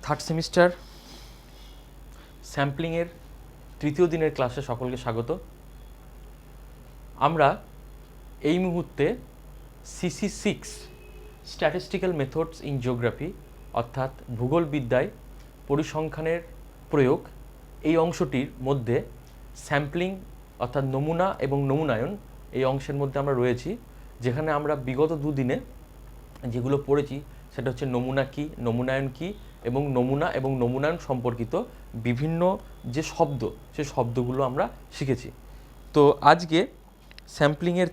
Third semester স্যাম্পলিংয়ের তৃতীয় দিনের ক্লাসে সকলকে স্বাগত। আমরা এই মুহূর্তে CC6 statistical methods in geography অর্থাৎ ভূগোলবিদ্যায় পরিসংখ্যানের প্রয়োগ এই অংশটির মধ্যে স্যাম্পলিং অর্থাৎ নমুনা এবং নমুনায়ন এই অংশের মধ্যে আমরা রয়েছি, যেখানে আমরা বিগত দুদিনে যেগুলো পড়েছি সেটা হচ্ছে নমুনা কী, নমুনায়ন কী এবং নমুনায়ন সম্পর্কিত বিভিন্ন যে শব্দ সেই শব্দগুলো আমরা শিখেছি। তো আজকে স্যাম্পলিংয়ের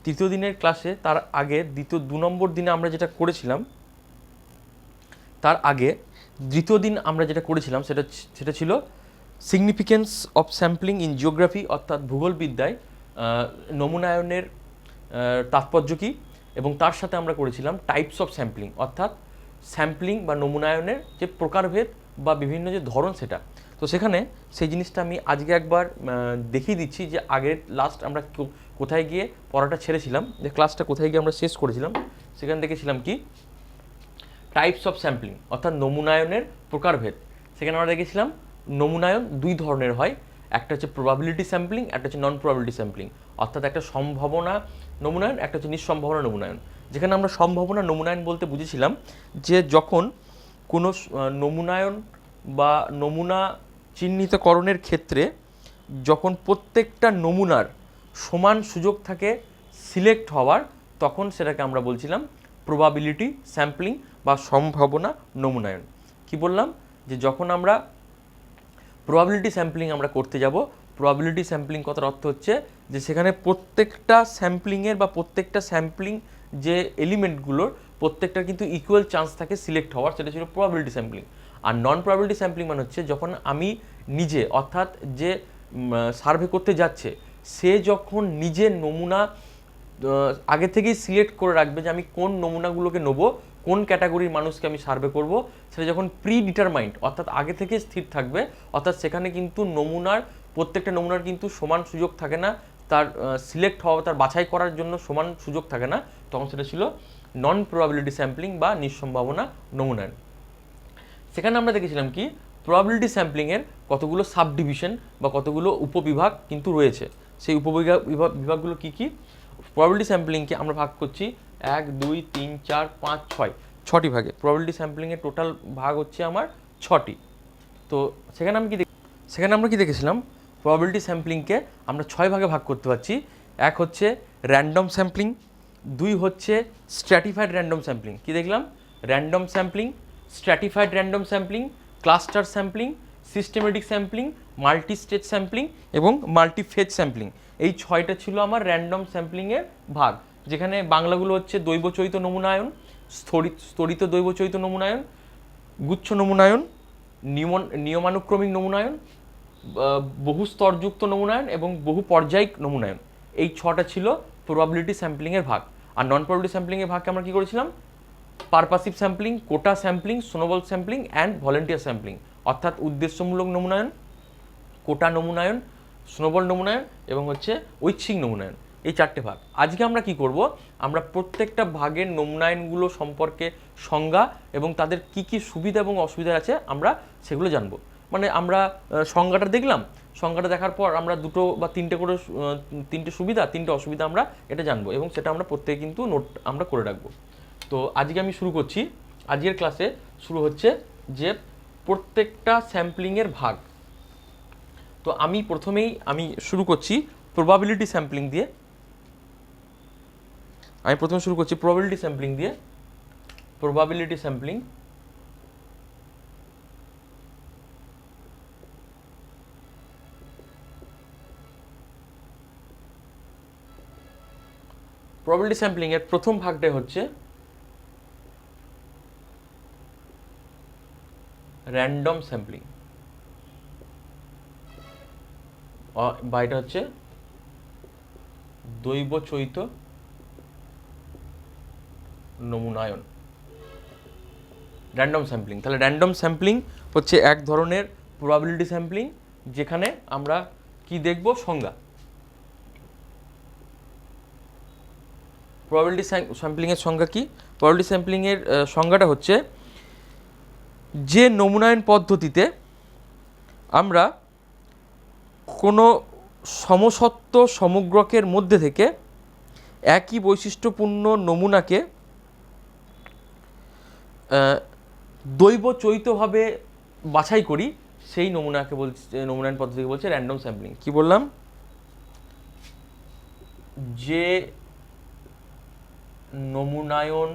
তৃতীয় দিনের ক্লাসে তার আগে দু নম্বর দিনে আমরা যেটা করেছিলাম, তার আগে দ্বিতীয় দিন আমরা যেটা করেছিলাম সেটা ছিল significance of sampling in geography অর্থাৎ ভূগোলবিদ্যায় নমুনায়নের তাৎপর্য কী, এবং তার সাথে আমরা করেছিলাম টাইপস অফ স্যাম্পলিং অর্থাৎ স্যাম্পলিং বা নমুনায়নের যে প্রকারভেদ বা বিভিন্ন যে ধরন সেটা। তো সেখানে সেই জিনিসটা আমি আজকে একবার দেখিয়ে দিচ্ছি যে আগের লাস্ট আমরা কোথায় গিয়ে পড়াটা ছেড়েছিলাম, যে ক্লাসটা কোথায় গিয়ে আমরা শেষ করেছিলাম। সেখান থেকে ছিলাম কি টাইপস অফ স্যাম্পলিং অর্থাৎ নমুনায়নের প্রকারভেদ। সেখানে আমরা দেখেছিলাম নমুনায়ন দুই ধরনের হয়, একটা হচ্ছে প্রবাবিলিটি স্যাম্পলিং, একটা হচ্ছে নন প্রবাবিলিটি স্যাম্পলিং। অর্থাৎ একটা সম্ভাবনা নমুনায়ন, একটা হচ্ছে নিঃসম্ভাবনা নমুনায়ন। যেখানে আমরা সম্ভাবনা নমুনায়ন বলতে বুঝেছিলাম যে যখন কোনো নমুনায়ন বা নমুনা চিহ্নিতকরণের ক্ষেত্রে যখন প্রত্যেকটা নমুনার সমান সুযোগ থাকে সিলেক্ট হওয়ার, তখন সেটাকে আমরা বলছিলাম প্রবাবিলিটি স্যাম্পলিং বা সম্ভাবনা নমুনায়ন। কি বললাম, যে যখন আমরা প্রবাবিলিটি স্যাম্পলিং আমরা করতে যাব, প্রবাবিলিটি স্যাম্পলিং কথার অর্থ হচ্ছে যে সেখানে প্রত্যেকটা স্যাম্পলিংয়ের বা প্রত্যেকটা স্যাম্পলিং যে এলিমেন্টগুলোর প্রত্যেকটার কিন্তু ইকুয়াল চান্স থাকে সিলেক্ট হওয়ার, সেটা ছিল প্রবাবিলিটি স্যাম্পলিং। আর নন প্রবাবিলিটি স্যাম্পলিং মানে হচ্ছে যখন আমি নিজে অর্থাৎ যে সার্ভে করতে যাচ্ছে সে যখন নিজের নমুনা আগে থেকেই সিলেক্ট করে রাখবে যে আমি কোন নমুনাগুলোকে নেবো, কোন ক্যাটাগরির মানুষকে আমি সার্ভে করব, সেটা যখন প্রি ডিটারমাইন্ড অর্থাৎ আগে থেকে স্থির থাকবে, অর্থাৎ সেখানে কিন্তু প্রত্যেকটা নমুনার কিন্তু সমান সুযোগ থাকে না, তার সিলেক্ট হওয়া তার বাছাই করার জন্য সমান সুযোগ থাকে না, তখন সেটা ছিল নন প্রবাবিলিটি স্যাম্পলিং বা নিঃসম্ভাবনা নমুনায়ন। সেখানে আমরা দেখেছিলাম কি প্রবাবিলিটি স্যাম্পলিংয়ের কতগুলো সাব ডিভিশন বা কতগুলো উপবিভাগ কিন্তু রয়েছে। সেই বিভাগগুলো কী কী? প্রবাবিলিটি স্যাম্পলিংকে আমরা ভাগ করছি 1, 2, 3, 4, 5, 6টি ভাগে। প্রবাবিলিটি স্যাম্পলিংয়ের টোটাল ভাগ হচ্ছে আমার 6টি। তো সেখানে আমরা কি দেখেছিলাম, প্রবাবিলিটি স্যাম্পলিংকে আমরা 6 ভাগে ভাগ করতে পারছি। এক হচ্ছে র্যান্ডম স্যাম্পলিং, 2 হচ্ছে স্ট্র্যাটিফাইড র্যান্ডম স্যাম্পলিং। কি দেখলাম? Random sampling, stratified random sampling, cluster sampling, systematic sampling, multi stage sampling এবং মাল্টিফেজ স্যাম্পলিং। এই 6টা ছিল আমার র্যান্ডম স্যাম্পলিংয়ের ভাগ, যেখানে বাংলাগুলো হচ্ছে দৈবচৈত নমুনায়ন, স্তরিত দৈবচৈত নমুনায়ন, গুচ্ছ নমুনায়ন, নিয়মানুক্রমিক নমুনায়ন, বহুস্তরযুক্ত নমুনায়ন এবং বহু পর্যায়িক নমুনায়ন। এই 6টা ছিল প্রবাবিলিটি স্যাম্পলিংয়ের ভাগ। আর নন প্রবাবিলিটি স্যাম্পলিংয়ের ভাগকে আমরা কী করেছিলাম? Purposive sampling, quota sampling, snowball sampling and volunteer sampling. অর্থাৎ উদ্দেশ্যমূলক নমুনায়ন, কোটা নমুনায়ন, স্নোবল নমুনায়ন এবং হচ্ছে ঐচ্ছিক নমুনায়ন। এই 4টে ভাগ। আজকে আমরা কি করব, আমরা প্রত্যেকটা ভাগের নমুনায়নগুলো সম্পর্কে সংজ্ঞা এবং তাদের কি কি সুবিধা এবং অসুবিধা আছে আমরা সেগুলো জানব। মানে আমরা সংজ্ঞাটা দেখলাম, সংজ্ঞাটা দেখার পর আমরা 2 বা 3টে করে 3টে সুবিধা 3টে অসুবিধা আমরা এটা জানবো, এবং সেটা আমরা প্রত্যেকে কিন্তু নোট আমরা করে রাখবো। তো আজকে আমি শুরু করছি। আজকের ক্লাসে শুরু হচ্ছে যে প্রত্যেকটা স্যাম্পলিংয়ের ভাগ। তো আমি প্রথমেই শুরু করছি প্রবাবিলিটি স্যাম্পলিং দিয়ে। প্রবাবিলিটি স্যাম্পলিং দিয়ে। প্রবাবিলিটি স্যাম্পলিং প্রবাবিলিটি স্যাম্পলিং এর প্রথম ভাগটা হচ্ছে র্যান্ডম স্যাম্পলিং, বা এটা হচ্ছে দৈবচৈত নমুনায়ন। র্যান্ডম স্যাম্পলিং, তাহলে র্যান্ডম স্যাম্পলিং হচ্ছে এক ধরনের প্রবাবিলিটি স্যাম্পলিং, যেখানে আমরা কি দেখব? সংজ্ঞা। প্রবাবিলিটি স্যাম্পলিংয়ের সংজ্ঞা কি? প্রবাবিলিটি স্যাম্পলিংয়ের সংজ্ঞাটা হচ্ছে যে নমুনায়ন পদ্ধতিতে আমরা কোনো সমসত্ব সমগ্রকের মধ্যে থেকে একই বৈশিষ্ট্যপূর্ণ নমুনাকে দৈবচৈতভাবে বাছাই করি, সেই নমুনাকে বলছে, নমুনায়ন পদ্ধতিকে বলছে র্যান্ডম স্যাম্পলিং। কি বললাম? যে নমুনায়ন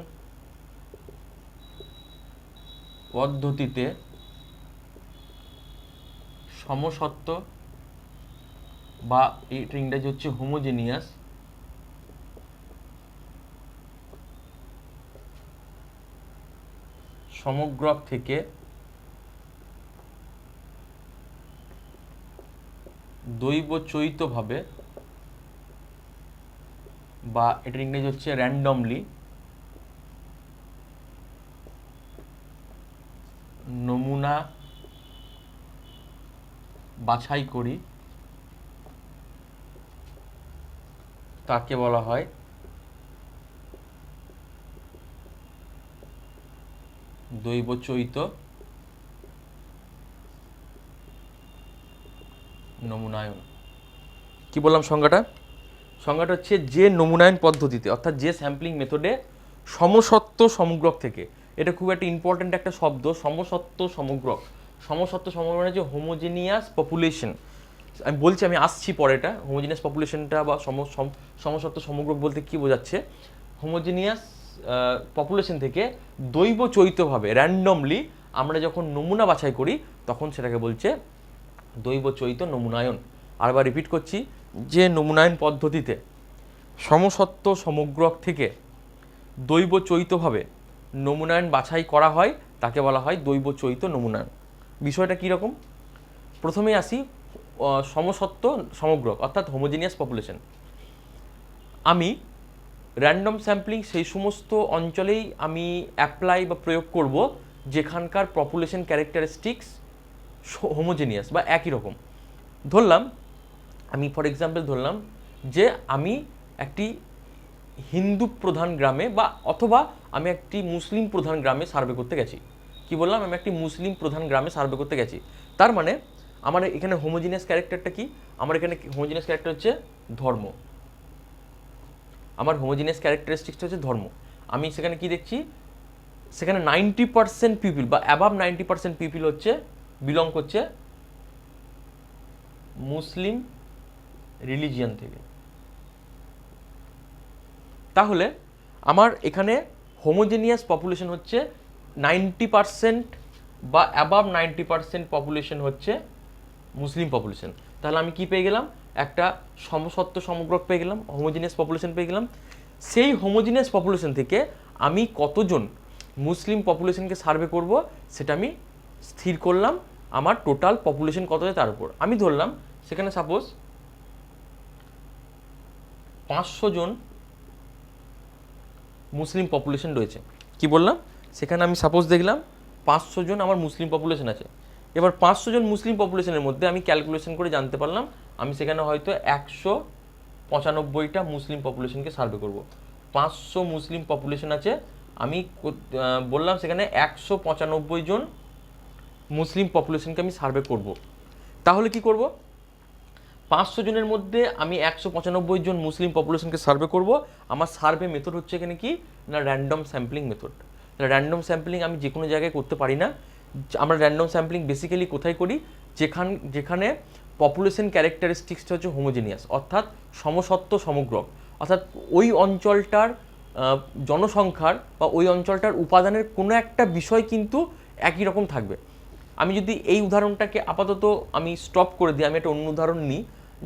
পদ্ধতিতে সমসত্ব বা এর ইংরেজি হচ্ছে হোমোজেনিয়াস সমগ্রক থেকে দৈবচৈতভাবে বা এটার ইংরেজি হচ্ছে র্যান্ডমলি নমুনা বাছাই করি, তাকে বলা হয় দৈবচৈত নমুনায়ন। কি বললাম সংজ্ঞাটা? সংজ্ঞাটা হচ্ছে যে নমুনায়ন পদ্ধতিতে, অর্থাৎ যে স্যাম্পলিং মেথডে সমসত্ব সমগ্রক থেকে, এটা খুব একটা ইম্পর্ট্যান্ট একটা শব্দ, সমসত্ব সমগ্রক। সমসত্ব সমগ্রক মানে যে হোমোজেনিয়াস পপুলেশন, আমি বলছি, আমি আসছি পরে এটা। হোমোজেনিয়াস পপুলেশনটা বা সমসত্ব সমগ্রক বলতে কি বোঝাচ্ছে? হোমোজেনিয়াস পপুলেশন থেকে দৈবচৈতভাবে র্যান্ডমলি আমরা যখন নমুনা বাছাই করি তখন সেটাকে বলছে দৈবচৈত নমুনায়ন। আরবার রিপিট করছি, যে নমুনায়ন পদ্ধতিতে সমসত্ব সমগ্রক থেকে দৈবচৈতভাবে নমুনায়ন বাছাই করা হয় তাকে বলা হয় দৈবচৈত নমুনায়ন। বিষয়টা কীরকম? প্রথমেই আসি সমসত্ব সমগ্রক অর্থাৎ হোমোজেনিয়াস পপুলেশন। আমি র্যান্ডম স্যাম্পলিং সেই সমস্ত অঞ্চলেই আমি অ্যাপ্লাই বা প্রয়োগ করব যেখানকার পপুলেশন ক্যারেক্টারিস্টিক্স হোমোজেনিয়াস বা একই রকম। ধরলাম, আমি ফর এক্সাম্পল ধরলাম যে আমি একটি হিন্দু প্রধান গ্রামে বা অথবা আমি একটি মুসলিম প্রধান গ্রামে সার্ভে করতে গেছি। কি বললাম? আমি একটি মুসলিম প্রধান গ্রামে সার্ভে করতে গেছি। তার মানে আমার এখানে হোমোজিনিয়াস ক্যারেক্টারটা কি? আমার এখানে হোমোজিনিয়াস ক্যারেক্টার হচ্ছে ধর্ম। আমার হোমোজিনিয়াস ক্যারেক্টারিস্টিক্সটা হচ্ছে ধর্ম। আমি সেখানে কি দেখছি? সেখানে 90% পিপল বা অ্যাবাভ 90% পিপল হচ্ছে বিলং করছে মুসলিম রিলিজিয়ান থেকে। তাহলে আমার এখানে হোমোজেনিয়াস পপুলেশন হচ্ছে 90% বা অ্যাবাভ 90% পপুলেশন হচ্ছে মুসলিম পপুলেশন। তাহলে আমি কি পেয়ে গেলাম? একটা সমসত্ব সমগ্রক পেয়ে গেলাম, হোমোজেনিয়াস পপুলেশন পেয়ে গেলাম। সেই হোমোজেনিয়াস পপুলেশন থেকে আমি কতজন মুসলিম পপুলেশনকে সার্ভে করব সেটা আমি স্থির করলাম আমার টোটাল পপুলেশন কত হয় তার উপর। আমি ধরলাম সেখানে সাপোজ 500 জন মুসলিম পপুলেশন রয়েছে। কি বললাম? সেখানে আমি সাপোজ দেখলাম 500 জন আমার মুসলিম পপুলেশন আছে। এবার 500 জন মুসলিম পপুলেশনের মধ্যে আমি ক্যালকুলেশন করে জানতে পারলাম আমি সেখানে হয়তো 195টা মুসলিম পপুলেশনকে সার্ভে করব। 500 মুসলিম পপুলেশন আছে, আমি বললাম সেখানে 195 জন মুসলিম পপুলেশনকে আমি সার্ভে করব। তাহলে কি করব? 500 জনের মধ্যে আমি 195 জন মুসলিম পপুলেশনকে সার্ভে করব। আমার সার্ভে মেথড হচ্ছে এখানে কি না random sampling method. Random sampling আমি যে কোনো জায়গায় করতে পারি না। আমরা র্যান্ডম স্যাম্পলিং বেসিক্যালি কোথায় করি? যেখানে পপুলেশন ক্যারেক্টারিস্টিক্সটা হচ্ছে হোমোজেনিয়াস অর্থাৎ সমসত্ব সমগ্রক, অর্থাৎ ওই অঞ্চলটার জনসংখ্যার বা ওই অঞ্চলটার উপাদানের কোনো একটা বিষয় কিন্তু একই রকম থাকবে। আমি যদি এই উদাহরণটাকে আপাতত আমি স্টপ করে দিই, আমি একটা অন্য উদাহরণ নিই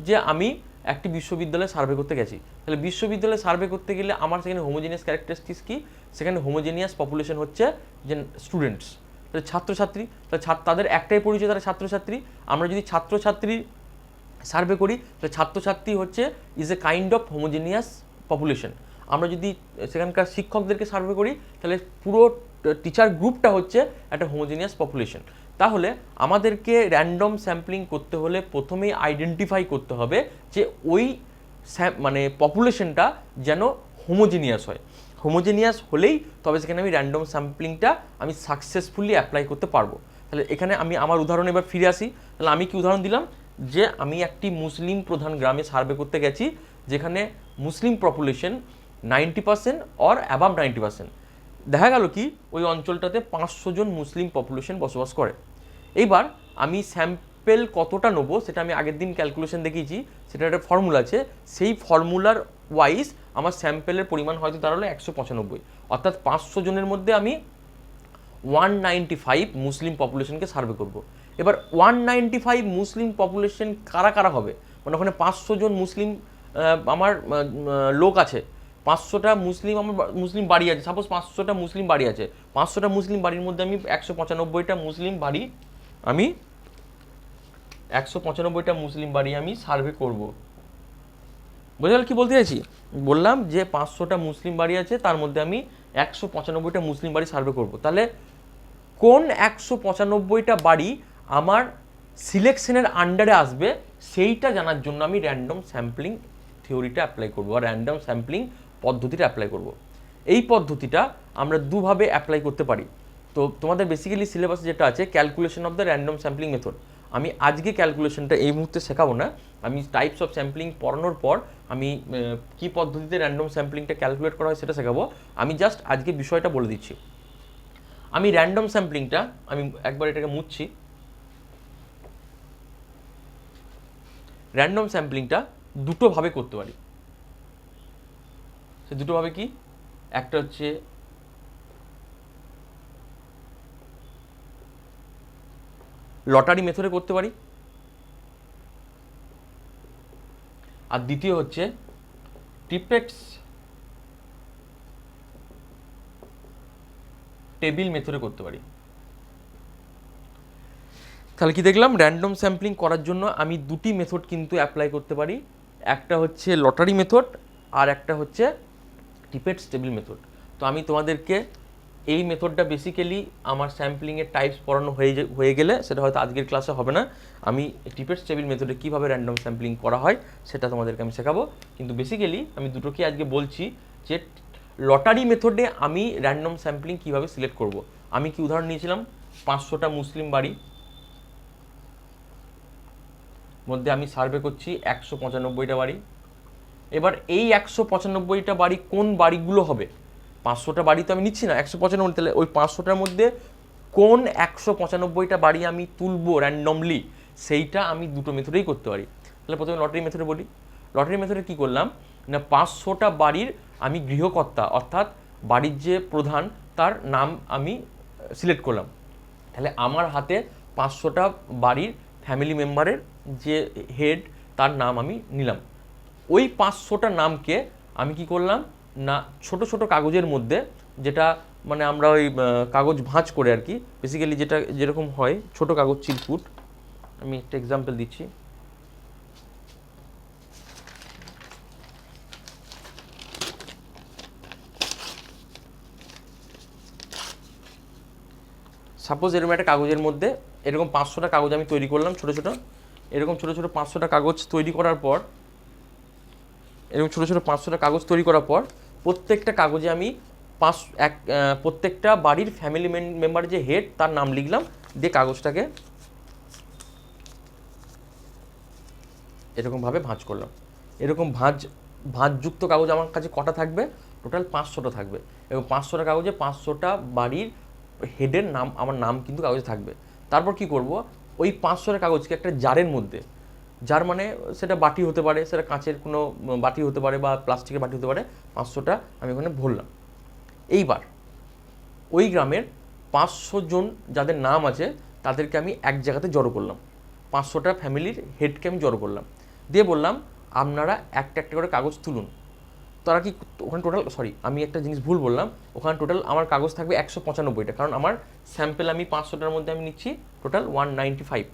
যে আমি একটি বিশ্ববিদ্যালয়ে সার্ভে করতে গেছি। তাহলে বিশ্ববিদ্যালয়ে সার্ভে করতে গেলে আমার সেখানে হোমোজেনিয়াস ক্যারেক্টারিস্টিক্স কি? সেখানে হোমোজেনিয়াস পপুলেশন হচ্ছে যে স্টুডেন্টস, তাহলে ছাত্রছাত্রী, তাহলে তাদের একটাই পরিচয়, তারা ছাত্রছাত্রী। আমরা যদি ছাত্রছাত্রী সার্ভে করি তাহলে ছাত্রছাত্রী হচ্ছে is a kind of homogeneous population. আমরা যদি সেখানকার শিক্ষকদেরকে সার্ভে করি তাহলে পুরো টিচার গ্রুপটা হচ্ছে একটা হোমোজেনিয়াস পপুলেশন। তাহলে আমাদেরকে র্যান্ডম স্যাম্পলিং করতে হলে প্রথমেই আইডেন্টিফাই করতে হবে যে ওই মানে পপুলেশনটা যেন হোমোজেনিয়াস হয়। হোমোজেনিয়াস হলেই তবে সেখানে আমি র্যান্ডম স্যাম্পলিংটা আমি সাকসেসফুলি অ্যাপ্লাই করতে পারবো। তাহলে এখানে আমি আমার উদাহরণে এবার ফিরে আসি। তাহলে আমি কি উদাহরণ দিলাম, যে আমি একটি মুসলিম প্রধান গ্রামে সার্ভে করতে গেছি যেখানে মুসলিম পপুলেশন 90% অর অ্যাবাভ 90%। দেখা গেল কি ওই অঞ্চলটাতে 500 জন মুসলিম পপুলেশন বসবাস করে। এইবার আমি স্যাম্পেল কতটা নেবো সেটা আমি আগের দিন ক্যালকুলেশন দেখিয়েছি, সেটা একটা ফর্মুলা আছে, সেই ফর্মুলার ওয়াইজ আমার স্যাম্পেলের পরিমাণ হয়তো দাঁড়ালো 195, অর্থাৎ 500 জনের মধ্যে আমি 195 মুসলিম পপুলেশনকে সার্ভে করব। এবার 195 মুসলিম পপুলেশন কারা কারা হবে, মানে ওখানে 500 জন মুসলিম আমার লোক আছে, 500টা মুসলিম আমার মুসলিম বাড়ি আছে, সাপোজ 500টা মুসলিম বাড়ি আছে, 500টা মুসলিম বাড়ির মধ্যে আমি 195টা মুসলিম বাড়ি আমি 195টা মুসলিম বাড়ি আমি সার্ভে করব। বুঝে গেল কি বলতে চাইছি? বললাম যে 500টা মুসলিম বাড়ি আছে, তার মধ্যে আমি 195টা মুসলিম বাড়ি সার্ভে করব। তাহলে কোন 195টা বাড়ি আমার সিলেকশনের আন্ডারে আসবে সেইটা জানার জন্য আমি র্যান্ডম স্যাম্পলিং থিওরিটা অ্যাপ্লাই করব, আর র্যান্ডম স্যাম্পলিং পদ্ধতিটা অ্যাপ্লাই করব। এই পদ্ধতিটা আমরা দুভাবে অ্যাপ্লাই করতে পারি। তো তোমাদের বেসিক্যালি সিলেবাসে যেটা আছে calculation of the random sampling method, আমি আজকে ক্যালকুলেশনটা এই মুহূর্তে শেখাবো না, আমি টাইপস অফ স্যাম্পলিং পড়ানোর পর আমি কী পদ্ধতিতে র্যান্ডম স্যাম্পলিংটা ক্যালকুলেট করা হয় সেটা শেখাবো। আমি জাস্ট আজকে বিষয়টা বলে দিচ্ছি। আমি র্যান্ডম স্যাম্পলিংটা আমি একবার এটাকে মুছছি। র্যান্ডম স্যাম্পলিংটা দুটোভাবে করতে পারি। সে দুটোভাবে কি, একটা হচ্ছে লটারি মেথডে করতে পারি, আর দ্বিতীয় হচ্ছে টিপেটস টেবিল মেথডে করতে পারি। তাহলে কি দেখলাম, র্যান্ডম স্যাম্পলিং করার জন্য আমি দুটি মেথড কিন্তু অ্যাপ্লাই করতে পারি, একটা হচ্ছে লটারি মেথড আর একটা হচ্ছে টিপেটস টেবিল মেথড। তো আমি তোমাদেরকে এই মেথডটা বেসিক্যালি আমার স্যাম্পলিংয়ের টাইপস পড়ানো হয়ে গেলে, সেটা হয়তো আজকের ক্লাসে হবে না, আমি টিপেটস টেবিল মেথডে কীভাবে র্যান্ডম স্যাম্পলিং করা হয় সেটা তোমাদেরকে আমি শেখাবো। কিন্তু বেসিক্যালি আমি দুটোকে আজকে বলছি যে লটারি মেথডে আমি র্যান্ডম স্যাম্পলিং কীভাবে সিলেক্ট করব। আমি কি উদাহরণ নিয়েছিলাম, 500টা মুসলিম বাড়ি মধ্যে আমি সার্ভে করছি 195টা বাড়ি। এবার এই 195টা বাড়ি কোন বাড়িগুলো হবে, 500টা বাড়ি তো আমি নিচ্ছি না, 195, তাহলে ওই 500টার মধ্যে কোন 195টা বাড়ি আমি তুলবো র্যান্ডমলি, সেইটা আমি দুটো মেথডেই করতে পারি। তাহলে প্রথমে লটারি মেথডে বলি। লটারি মেথডে কী করলাম না, 500টা বাড়ির আমি গৃহকর্তা অর্থাৎ বাড়ির যে প্রধান তার নাম আমি সিলেক্ট করলাম। তাহলে আমার হাতে 500টা বাড়ির ফ্যামিলি মেম্বারের যে হেড তার নাম আমি নিলাম। ওই 500টা নামকে আমি কি করলাম না, ছোট ছোট কাগজের মধ্যে, যেটা মানে আমরা ওই কাগজ ভাঁজ করে আর কি, বেসিক্যালি যেটা যেরকম হয় ছোট কাগজ চিরকুট, আমি একটা এক্সাম্পল দিচ্ছি। সাপোজ এরকম একটা কাগজের মধ্যে এরকম 500টা কাগজ আমি তৈরি করলাম, ছোটো ছোটো এরকম ছোটো ছোটো 500টা কাগজ তৈরি করার পর, এরকম ছোটো ছোটো 500টা কাগজ তৈরি করার পর প্রত্যেকটা কাগজে আমি প্রত্যেকটা বাড়ির ফ্যামিলি মেম্বারের যে হেড তার নাম লিখলাম, দিয়ে কাগজটাকে এরকমভাবে ভাঁজ করলাম। এরকম ভাঁজযুক্ত কাগজ আমার কাছে কটা থাকবে, টোটাল 500টা থাকবে, এবং 500টা কাগজে 500টা বাড়ির হেডের নাম, আমার নাম কিন্তু কাগজে থাকবে। তারপর কি করব, ওই 500টা কাগজকে একটা জারের মধ্যে, যার মানে সেটা বাটি হতে পারে, সেটা কাঁচের কোনো বাটি হতে পারে বা প্লাস্টিকের বাটি হতে পারে, 500টা আমি ওখানে ভরলাম। এইবার ওই গ্রামের 500 জন যাদের নাম আছে তাদেরকে আমি এক জায়গাতে জড়ো করলাম, 500টা ফ্যামিলির হেডকে আমি জড়ো করলাম, দিয়ে বললাম আপনারা একটা একটা করে কাগজ তুলুন। তারা কি ওখানে টোটাল, আমি একটা জিনিস ভুল বললাম, ওখানে টোটাল আমার কাগজ থাকবে 195টা, কারণ আমার স্যাম্পেল আমি 500টার মধ্যে আমি নিচ্ছি টোটাল 195।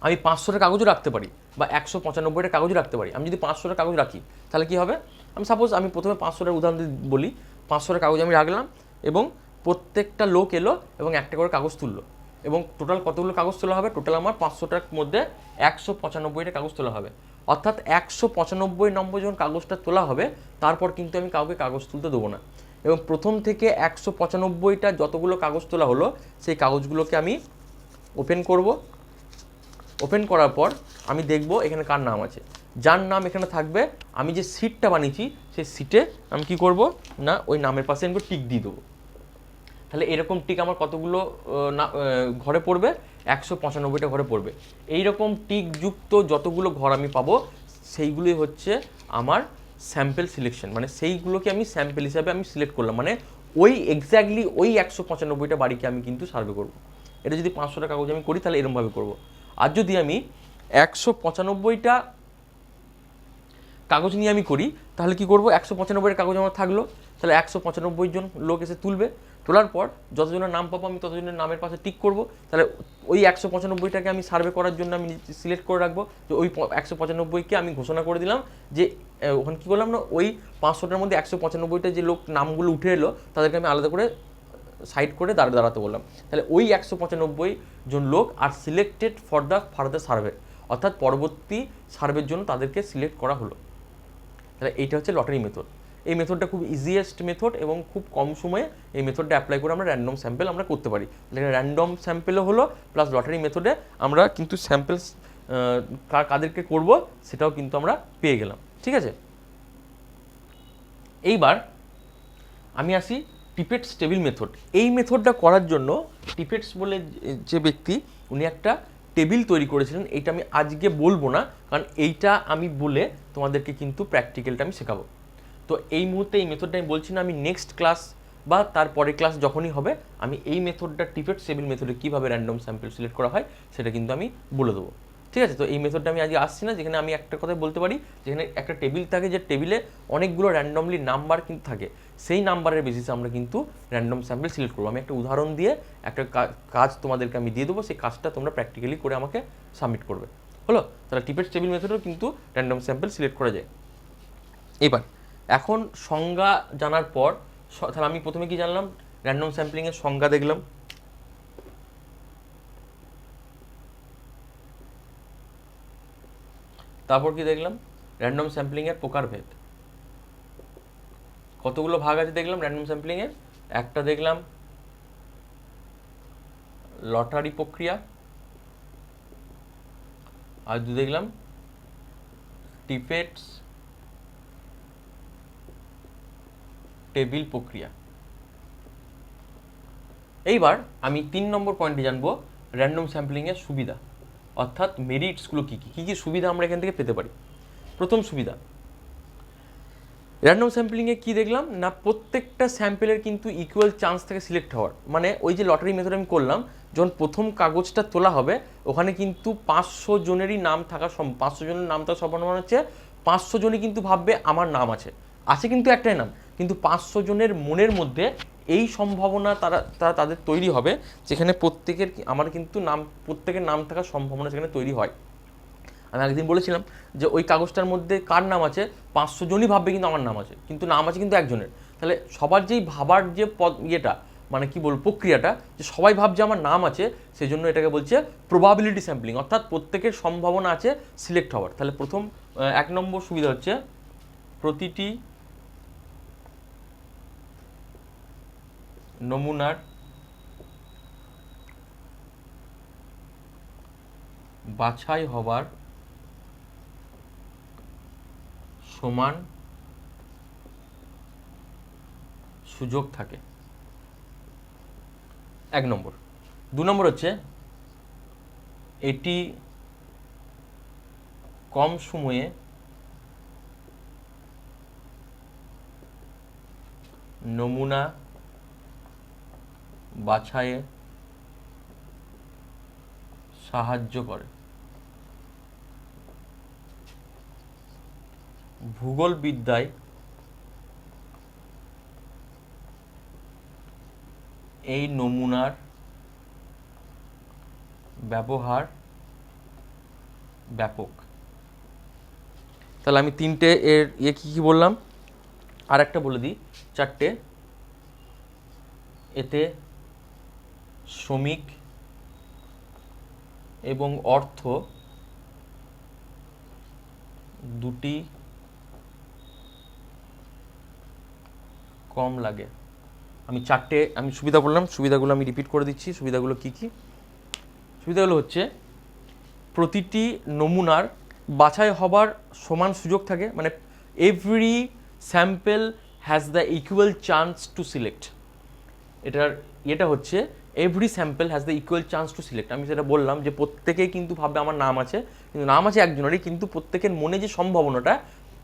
আমি 500টা কাগজও রাখতে পারি বা 195টা কাগজও রাখতে পারি। আমি যদি 500টা কাগজ রাখি তাহলে কি হবে, আমি সাপোজ আমি প্রথমে 500টার উদাহরণ বলি, 500টা কাগজ আমি রাখলাম এবং প্রত্যেকটা লোক এলো এবং একটা করে কাগজ তুললো, এবং টোটাল কতগুলো কাগজ তোলা হবে, টোটাল আমার 500টার মধ্যে 195টা কাগজ তোলা হবে। অর্থাৎ 195 নম্বর যখন কাগজটা তোলা হবে তারপর কিন্তু আমি কাউকে কাগজ তুলতে দেবো না। এবং প্রথম থেকে 195টা যতগুলো কাগজ তোলা হলো সেই কাগজগুলোকে আমি ওপেন করব। ওপেন করার পর আমি দেখব এখানে কার নাম আছে। যার নাম এখানে থাকবে আমি যে সিটটা বানিয়েছি সেই সিটে আমি কি করব না ওই নামের পাশে আমি টিক দিয়ে দেবো। তাহলে এরকম টিক আমার কতগুলো ঘরে পড়বে, 195টা ঘরে পড়বে। এইরকম টিক যুক্ত যতগুলো ঘর আমি পাবো সেইগুলোই হচ্ছে আমার স্যাম্পল সিলেকশন, মানে সেইগুলোকে আমি স্যাম্পল হিসাবে আমি সিলেক্ট করলাম, মানে ওই এক্স্যাক্টলি ওই 195টা বাড়িকে আমি কিন্তু সার্ভে করব। এটা যদি 500টা কাগজ আমি করি তাহলে এরকমভাবে করব। আর যদি আমি 195টা কাগজ নিয়ে আমি করি তাহলে কি করব, 195 কাগজ আমার থাকলো, তাহলে 195 জন লোক এসে তুলবে। তোলার পর যতজনের নাম পাবো আমি ততজনের নামের পাশে টিক করব। তাহলে ওই 195টাকে আমি সার্ভে করার জন্য আমি সিলেক্ট করে রাখবো, যে ওই 195কে আমি ঘোষণা করে দিলাম যে ওখানে কী করলাম না, ওই 500টার মধ্যে 195টা যে লোক নামগুলো উঠে এলো তাদেরকে আমি আলাদা করে সাইড করে দাঁড়াতে বললাম। তাহলে ওই 195 জন লোক are selected for the further survey, অর্থাৎ পরবর্তী সার্ভের জন্য তাদেরকে সিলেক্ট করা হলো। তাহলে এইটা হচ্ছে লটারি মেথড। এই মেথডটা খুব ইজিয়েস্ট মেথড এবং খুব কম সময়ে এই মেথডটা অ্যাপ্লাই করে আমরা র্যান্ডম স্যাম্পল আমরা করতে পারি। তাহলে র্যান্ডম স্যাম্পেলও হলো প্লাস লটারি মেথডে আমরা কিন্তু স্যাম্পলস কাদেরকে করব সেটাও কিন্তু আমরা পেয়ে গেলাম। ঠিক আছে, এইবার আমি আসি টিপেটস টেবিল মেথড। এই মেথডটা করার জন্য টিপেটস বলে যে ব্যক্তি উনি একটা টেবিল তৈরি করেছিলেন। এইটা আমি আজকে বলবো না, কারণ এইটা আমি বলে তোমাদেরকে কিন্তু প্র্যাকটিক্যালটা আমি শেখাবো। তো এই মুহূর্তে এই মেথডটা আমি বলছি না, আমি নেক্সট ক্লাস বা তারপরে ক্লাস যখনই হবে আমি এই মেথডটা টিপেটস টেবিল মেথডে কীভাবে র্যান্ডম স্যাম্পল সিলেক্ট করা হয় সেটা কিন্তু আমি বলে দেবো। ঠিক আছে, তো এই মেথডটা আমি আজকে আসছি না, যেখানে আমি একটা কথা বলতে পারি, যেখানে একটা টেবিল থাকে, যে টেবিলে অনেকগুলো র্যান্ডমলি নাম্বার কিন্তু থাকে, সেই নাম্বারের বেসিসে আমরা কিন্তু র্যান্ডম স্যাম্পল সিলেক্ট করবো। আমি একটা উদাহরণ দিয়ে একটা কাজ তোমাদেরকে আমি দিয়ে দেবো, সেই কাজটা তোমরা প্র্যাকটিক্যালি করে আমাকে সাবমিট করবে। হলো, তাহলে টিপেটস টেবিল মেথডেও কিন্তু র্যান্ডম স্যাম্পল সিলেক্ট করা যায়। এবার এখন সংজ্ঞা জানার পর তাহলে আমি প্রথমে কি জানলাম, র্যান্ডম স্যাম্পলিংয়ের সংজ্ঞা দেখলাম, তারপর কি দেখলাম, র্যান্ডম স্যাম্পলিংয়ের প্রকারভেদ, কতগুলো ভাগ আছে দেখলাম র্যান্ডম স্যাম্পলিংয়ের। একটা দেখলাম লটারি প্রক্রিয়া, আর দু দেখলাম টিপেটস টেবিল প্রক্রিয়া। এইবার আমি 3 নম্বর পয়েন্টে জানবো র্যান্ডম স্যাম্পলিংয়ের সুবিধা, অর্থাৎ মেরিটসগুলো কী কী কী সুবিধা আমরা এখান থেকে পেতে পারি। প্রথম সুবিধা, র্যান্ডম স্যাম্পলিংয়ে কী দেখলাম না, প্রত্যেকটা স্যাম্পেলের কিন্তু ইকুয়াল চান্স থাকে সিলেক্ট হওয়ার। মানে ওই যে লটারি মেথড আমি করলাম, যখন প্রথম কাগজটা তোলা হবে ওখানে কিন্তু 500 জনেরই নাম থাকা 500 জনের নাম থাকার সম্ভাবনা হচ্ছে 500 জনই কিন্তু ভাববে আমার নাম আছে কিন্তু একটাই নাম, কিন্তু 500 জনের মনের মধ্যে এই সম্ভাবনা তাদের তৈরি হবে, যেখানে আমার কিন্তু প্রত্যেকের নাম থাকার সম্ভাবনা সেখানে তৈরি হয়। আমি একদিন বলেছিলাম যে ওই কাগজটার মধ্যে কার নাম আছে 500 জনই ভাববে কিন্তু আমার নাম আছে, কিন্তু নাম আছে কিন্তু একজনের। তাহলে সবার যেই ভাবার যে ইয়েটা, মানে কি বলবো, প্রক্রিয়াটা, যে সবাই ভাবছে আমার নাম আছে, সেই জন্য এটাকে বলছে প্রবাবিলিটি স্যাম্পলিং, অর্থাৎ প্রত্যেকের সম্ভাবনা আছে সিলেক্ট হওয়ার। তাহলে প্রথম 1 নম্বর সুবিধা হচ্ছে প্রতিটি নমুনার বাছাই হবার সমান সুযোগ থাকে, 1 নম্বর। 2 নম্বর হচ্ছে এটি কম সময়ে নমুনা বাছাইয়ে সাহায্য করে। ভূগোলবিদ্যায় এই নমুনার ব্যবহার ব্যাপক। তাহলে আমি 3টে এর কি বললাম, আর একটা বলে দিই, 4টে। এতে শ্রমিক এবং অর্থ দুটি কম লাগে। আমি চারটে আমি সুবিধা বললাম, সুবিধাগুলো আমি রিপিট করে দিচ্ছি। সুবিধাগুলো কি কি? সুবিধাগুলো হচ্ছে প্রতিটি নমুনার বাছাই হবার সমান সুযোগ থাকে, মানে every sample has the equal chance to select. এটা হচ্ছে every sample has the equal chance to select. আমি সেটা বললাম যে প্রত্যেকেই কিন্তু ভাববে আমার নাম আছে, কিন্তু নাম আছে একজনেরই, কিন্তু প্রত্যেকের মনে যে সম্ভাবনাটা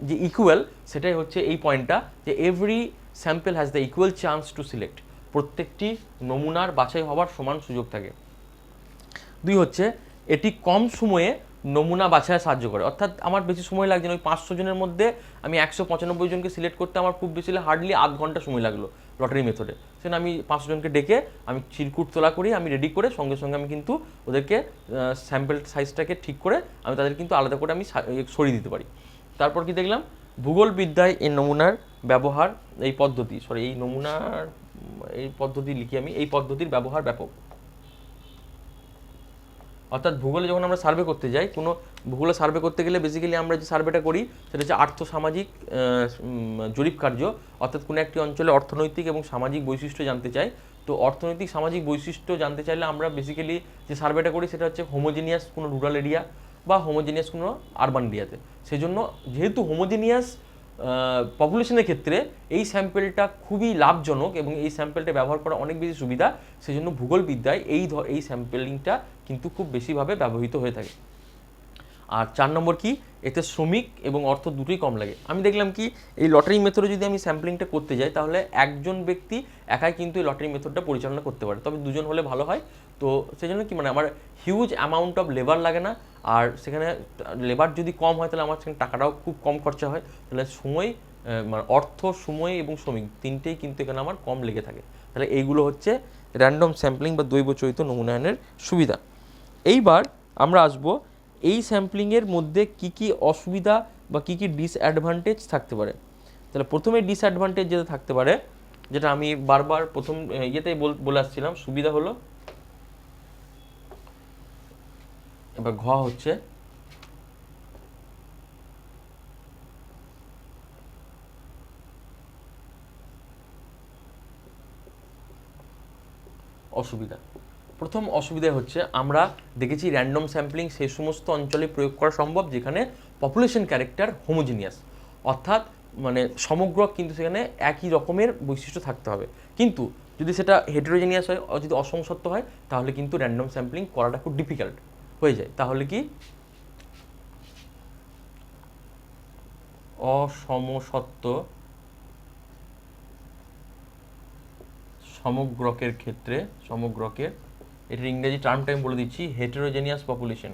যে ইকুয়াল, সেটাই হচ্ছে এই পয়েন্টটা, যে every sample has the equal chance to select. প্রত্যেকটি নমুনার বাছাই হবার সমান সুযোগ থাকে। দুই হচ্ছে এটি কম সময়ে নমুনা বাছায় সাহায্য করে, অর্থাৎ আমার বেশি সময় লাগছে না। ওই 500 জনের মধ্যে আমি 195 জনকে সিলেক্ট করতে আমার খুব বেশি হার্ডলি আধ ঘন্টা সময় লাগলো লটারি মেথডে। সেখানে আমি 500 জনকে ডেকে আমি চিরকুট তোলা করি, আমি রেডি করে সঙ্গে সঙ্গে আমি কিন্তু ওদেরকে স্যাম্পল সাইজটাকে ঠিক করে আমি তাদের কিন্তু আলাদা করে আমি সরিয়ে দিতে পারি। তারপর কি দেখলাম, ভূগোল বিদ্যায় এই নমুনার ব্যবহার, এই পদ্ধতি এই নমুনার এই পদ্ধতি লিখি আমি, এই পদ্ধতির ব্যবহার ব্যাপক। অর্থাৎ ভূগোলে যখন আমরা সার্ভে করতে যাই, কোনো ভূগোলে সার্ভে করতে গেলে বেসিক্যালি আমরা যে সার্ভেটা করি সেটা হচ্ছে আর্থসামাজিক জরিপ কার্য। অর্থাৎ কোনো একটি অঞ্চলে অর্থনৈতিক এবং সামাজিক বৈশিষ্ট্য জানতে চাই। তো অর্থনৈতিক সামাজিক বৈশিষ্ট্য জানতে চাইলে আমরা বেসিক্যালি যে সার্ভেটা করি সেটা হচ্ছে হোমোজিনিয়াস কোনো রুরাল এরিয়া বা হোমোজিনিয়াস কোনো আরবান এরিয়াতে। সেই জন্য যেহেতু হোমোজিনিয়াস পপুলেশনের ক্ষেত্রে এই স্যাম্পেলটা খুবই লাভজনক এবং এই স্যাম্পেলটা ব্যবহার করা অনেক বেশি সুবিধা, সেই জন্য ভূগোলবিদ্যায় এই স্যাম্পেলিংটা কিন্তু খুব বেশিভাবে ব্যবহৃত হয়ে থাকে। আর 4 নম্বর কি, এতে শ্রমিক এবং অর্থ দুটোই কম লাগে। আমি দেখলাম কি, এই লটারি মেথডে যদি আমি স্যাম্পলিংটা করতে যাই তাহলে একজন ব্যক্তি একাই কিন্তু এই লটারি মেথডটা পরিচালনা করতে পারে, তবে দুজন হলে ভালো হয়। তো সেই জন্য কি, মানে আমার হিউজ অ্যামাউন্ট অফ লেবার লাগে না, আর সেখানে লেবার যদি কম হয় তাহলে আমার সেখানে টাকাটাও খুব কম খরচা হয়, তাহলে সময় মানে অর্থ, সময় এবং শ্রমিক তিনটেই কিন্তু এখানে আমার কম লেগে থাকে। তাহলে এইগুলো হচ্ছে র্যান্ডম স্যাম্পলিং বা দৈবচরিত নমুনায়নের সুবিধা। এইবার আমরা আসবো এই স্যাম্পলিংয়ের মধ্যে কি কি অসুবিধা বা কি কি ডিসঅ্যাডভান্টেজ থাকতে পারে। তাহলে প্রথমে ডিসঅ্যাডভান্টেজ যেটা থাকতে পারে, যেটা আমি বারবার প্রথম ইয়েতেই বলে আসছিলাম, সুবিধা হলো, এবার ঘ হচ্ছে অসুবিধা। প্রথম অসুবিধা হচ্ছে আমরা দেখেছি র্যান্ডম স্যাম্পলিং সেই সমস্ত অঞ্চলে প্রয়োগ করা সম্ভব যেখানে পপুলেশন ক্যারেক্টার হোমোজিনিয়াস, অর্থাৎ মানে সমগ্র কিন্তু সেখানে একই রকমের বৈশিষ্ট্য থাকতে হবে। কিন্তু যদি সেটা হেটেরোজেনিয়াস হয়, যদি অসমসত্ব হয়, তাহলে কিন্তু র্যান্ডম স্যাম্পলিং করাটা খুব ডিফিকাল্ট হয়ে যায়। তাহলে কি অসমসত্ব সমগ্রকের ক্ষেত্রে, সমগ্রকের এটার ইংরেজি টার্মটা আমি বলে দিচ্ছি, হেটেরোজেনিয়াস পপুলেশন।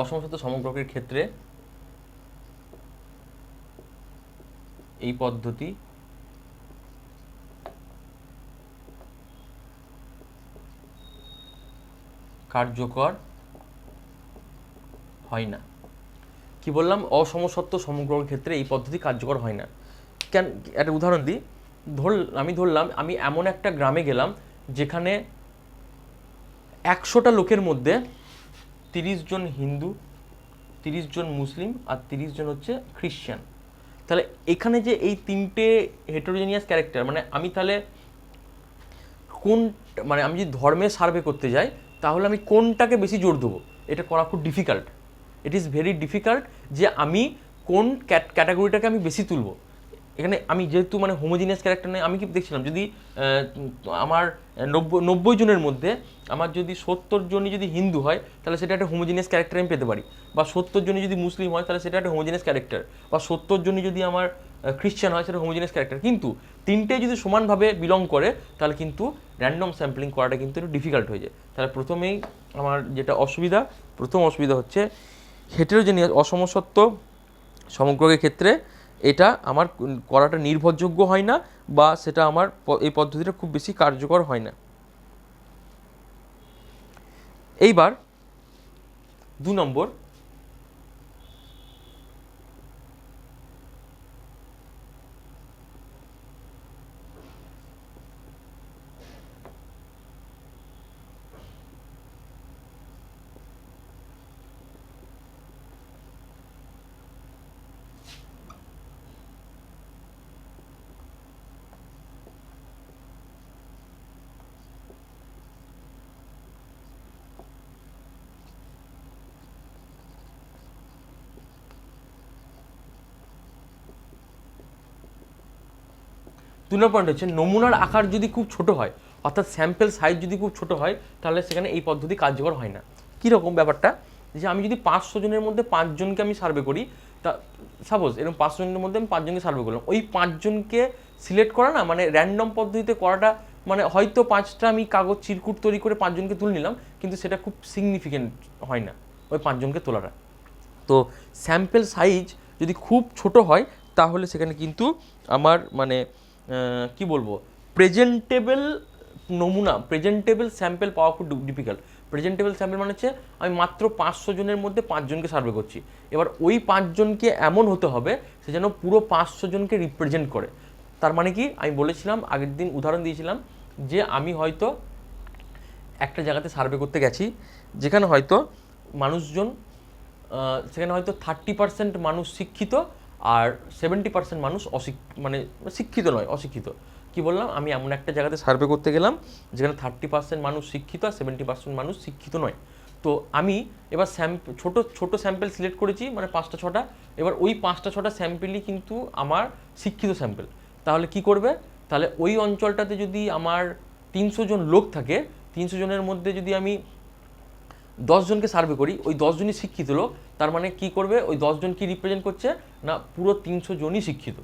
অসমসত্ব সমগ্রকের ক্ষেত্রে এই পদ্ধতি কার্যকর হয় না। কি বললাম, অসমসত্ব সমগ্রকের ক্ষেত্রে এই পদ্ধতি কার্যকর হয় না। কেন, একটা উদাহরণ দিই। আমি ধরলাম আমি এমন একটা গ্রামে গেলাম যেখানে 100টা লোকের মধ্যে 30 জন হিন্দু, 30 জন মুসলিম আর 30 জন হচ্ছে খ্রিশ্চান। তাহলে এখানে যে এই তিনটে হেটেরোজেনিয়াস ক্যারেক্টার, মানে আমি তাহলে কোন, মানে আমি যদি ধর্মের সার্ভে করতে যাই তাহলে আমি কোনটাকে বেশি জোর দেবো, এটা করা খুব difficult. It is very difficult যে আমি কোন ক্যাটাগরিটাকে আমি বেশি তুলবো। এখানে আমি যেহেতু মানে হোমোজিনিয়াস ক্যারেক্টার নেই, আমি কি দেখছিলাম যদি আমার 90 জনের মধ্যে আমার যদি 70 জনই যদি হিন্দু হয় তাহলে সেটা একটা হোমোজিনিয়াস ক্যারেক্টার আমি পেতে পারি, বা 70 জনই যদি মুসলিম হয় তাহলে সেটা একটা হোমোজিনিয়াস ক্যারেক্টার, বা 70 জনই যদি আমার খ্রিশ্চান হয় সেটা হোমোজিনিয়াস ক্যারেক্টার। কিন্তু তিনটে যদি সমানভাবে বিলং করে তাহলে কিন্তু র্যান্ডম স্যাম্পলিং করাটা কিন্তু একটু ডিফিকাল্ট হয়ে যায়। তাহলে প্রথমেই আমার যেটা অসুবিধা, প্রথম অসুবিধা হচ্ছে হেটেরোজেনিয়াস অসমসত্ব সমগ্রকের ক্ষেত্রে এটা আমার করাটা নির্ভরযোগ্য হয় না, বা সেটা আমার এই পদ্ধতিটা খুব বেশি কার্যকর হয় না। এইবার 2 নম্বর, নম্বর পয়েন্ট হচ্ছে নমুনার আকার যদি খুব ছোট হয়, অর্থাৎ স্যাম্পেল সাইজ যদি খুব ছোট হয়, তাহলে সেখানে এই পদ্ধতি কার্যকর হয় না। কীরকম ব্যাপারটা, যে আমি যদি 500 জনের মধ্যে 5 জনকে আমি সার্ভে করি, তা সাপোজ এরকম 500 জনের মধ্যে আমি 5 জনকে সার্ভে করলাম, ওই 5 জনকে সিলেক্ট করা না, মানে র্যান্ডম পদ্ধতিতে করাটা, মানে হয়তো 5টা আমি কাগজ চিরকুট তৈরি করে 5 জনকে তুলে নিলাম, কিন্তু সেটা খুব সিগনিফিকেন্ট হয় না ওই 5 জনকে তোলাটা। তো স্যাম্পেল সাইজ যদি খুব ছোট হয়, তাহলে সেখানে কিন্তু আমার মানে কি বলবো, প্রেজেন্টেবল নমুনা, প্রেজেন্টেবল স্যাম্পেল পাওয়া খুব ডিফিকাল্ট। প্রেজেন্টেবল স্যাম্পেল মানে হচ্ছে আমি মাত্র 500 জনের মধ্যে 5 জনকে সার্ভে করছি, এবার ওই 5 জনকে এমন হতে হবে সে যেন পুরো 500 জনকে রিপ্রেজেন্ট করে। তার মানে কি, আমি বলেছিলাম আগের দিন উদাহরণ দিয়েছিলাম যে আমি হয়তো একটা জায়গাতে সার্ভে করতে গেছি, যেখানে হয়তো মানুষজন, সেখানে হয়তো 30% মানুষ শিক্ষিত আর 70% মানুষ মানে শিক্ষিত নয়, অশিক্ষিত। কি বললাম, আমি এমন একটা জায়গাতে সার্ভে করতে গেলাম যেখানে 30% মানুষ শিক্ষিত আর 70% মানুষ শিক্ষিত নয়। তো আমি এবার ছোট ছোট স্যাম্পেল সিলেক্ট করেছি, মানে 5টা 6টা। এবার ওই 5টা 6টা স্যাম্পেলই কিন্তু আমার শিক্ষিত স্যাম্পেল। তাহলে কি করবে, তাহলে ওই অঞ্চলটাতে যদি আমার 300 জন লোক থাকে, 300 জনের মধ্যে যদি আমি 10 জনকে সার্ভে করি, ওই 10 জনই শিক্ষিত লোক, তার মানে কি করবে, ওই 10 জন কি রিপ্রেজেন্ট করছে না, পুরো 300 জনই শিক্ষিত।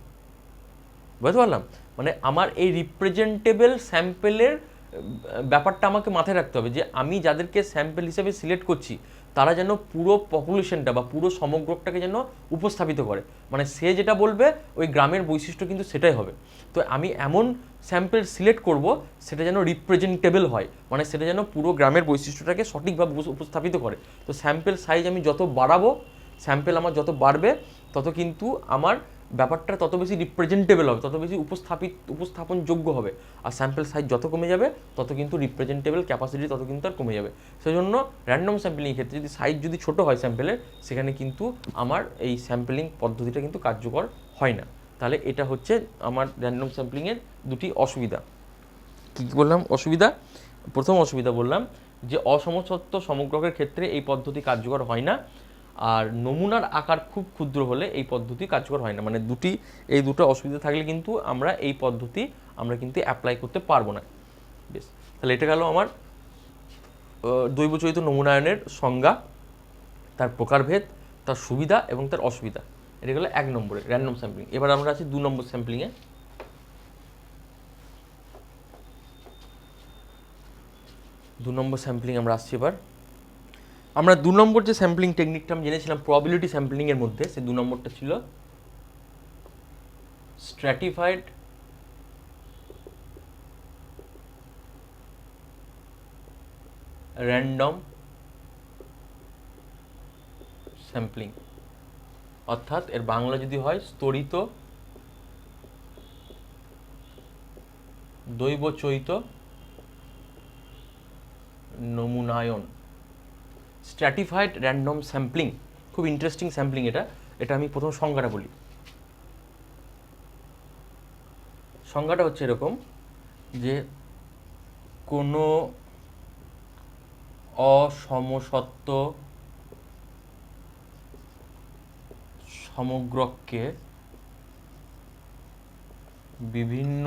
বুঝতে পারলাম, মানে আমার এই রিপ্রেজেন্টেবল স্যাম্পেলের ব্যাপারটা আমাকে মাথায় রাখতে হবে, যে আমি যাদেরকে স্যাম্পেল হিসেবে সিলেক্ট করছি তারা যেন পুরো পপুলেশনটা বা পুরো সমগ্রটাকে যেন উপস্থাপিত করে, মানে সে যেটা বলবে ওই গ্রামের বৈশিষ্ট্য কিন্তু সেটাই হবে। তো আমি এমন স্যাম্পেল সিলেক্ট করব সেটা যেন রিপ্রেজেন্টেবল হয়, মানে সেটা যেন পুরো গ্রামের বৈশিষ্ট্যটাকে সঠিকভাবে উপস্থাপিত করে। তো স্যাম্পেল সাইজ আমি যত বাড়াবো, স্যাম্পেল আমার যত বাড়বে, তত কিন্তু আমার ব্যাপারটা তত বেশি রিপ্রেজেন্টেবল হবে, তত বেশি উপস্থাপনযোগ্য হবে। আর স্যাম্পেল সাইজ যত কমে যাবে, তত কিন্তু রিপ্রেজেন্টেবল ক্যাপাসিটি তত কিন্তু আর কমে যাবে। সেজন্য র্যান্ডম স্যাম্পলিংয়ের ক্ষেত্রে যদি সাইজ যদি ছোট হয় স্যাম্পেলের, সেখানে কিন্তু আমার এই স্যাম্পলিং পদ্ধতিটা কিন্তু কার্যকর হয় না। তাহলে এটা হচ্ছে আমার র্যান্ডম স্যাম্পলিংয়ের দুটি অসুবিধা। কী বললাম অসুবিধা? প্রথম অসুবিধা বললাম যে অসমসত্ব সমগ্রকের ক্ষেত্রে এই পদ্ধতি কার্যকর হয় না, আর নমুনার আকার খুব ক্ষুদ্র হলে এই পদ্ধতি কার্যকর হয় না। মানে এই দুটো অসুবিধা থাকলে কিন্তু আমরা এই পদ্ধতি আমরা কিন্তু অ্যাপ্লাই করতে পারবো না। বেশ, তাহলে এটা গেল আমার দৈবচরিত নমুনায়নের সংজ্ঞা, তার প্রকারভেদ, তার সুবিধা এবং তার অসুবিধা। এটা গেলো 1 নম্বরে র্যান্ডম স্যাম্পলিং। এবার আমরা আছি 2 নম্বর স্যাম্পলিংয়ে। 2 নম্বর স্যাম্পলিং আমরা আসছি। এবার আমরা 2 নম্বর যে স্যাম্পলিং টেকনিকটা আমি জেনেছিলাম প্রবাবিলিটি স্যাম্পলিংয়ের মধ্যে, সেই 2 নম্বরটা ছিল স্ট্র্যাটিফাইড র্যান্ডম স্যাম্পলিং, অর্থাৎ এর বাংলা যদি হয় স্তরিত দৈবচরিত নমুনায়ন। স্ট্র্যাটিফাইড র্যান্ডম স্যাম্পলিং খুব ইন্টারেস্টিং স্যাম্পলিং। এটা আমি প্রথম সংজ্ঞাটা বলি। সংজ্ঞাটা হচ্ছে এরকম যে কোনো অসমসত্ব সমগ্রকে বিভিন্ন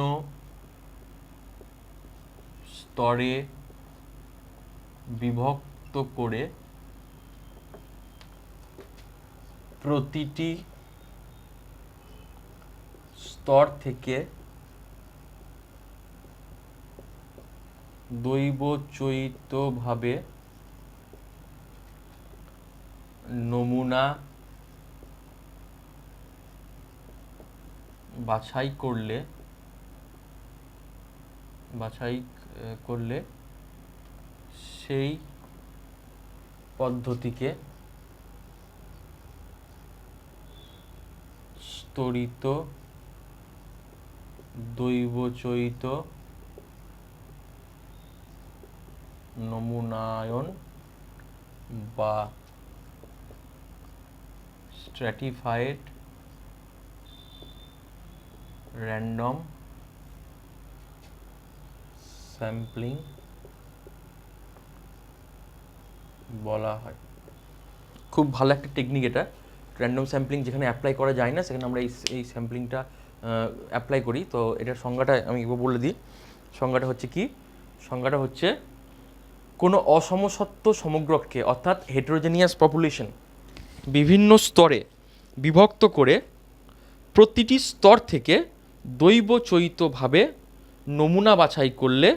স্তরে বিভক্ত করে প্রতিটি স্তর থেকে দৈবচরিতভাবে নমুনা বাছাই করলে সেই পদ্ধতিকে স্তরিত দৈবচরিত নমুনায়ন বা স্ট্র্যাটিফাইড র্যান্ডম স্যাম্পলিং বলা হয়। খুব ভালো একটা টেকনিক এটা, র্যান্ডম স্যাম্পলিং যেখানে অ্যাপ্লাই করা যায় না সেখানে আমরা এই স্যাম্পলিংটা অ্যাপ্লাই করি। তো এটার সংজ্ঞাটা আমি বলে দিই। সংজ্ঞাটা হচ্ছে কি? সংজ্ঞাটা হচ্ছে কোনো অসমসত্ব সমগ্রকে অর্থাৎ হেটেরোজেনিয়াস পপুলেশন বিভিন্ন স্তরে বিভক্ত করে প্রতিটি স্তর থেকে দৈবচয়িতভাবে নমুনা বাছাই করলে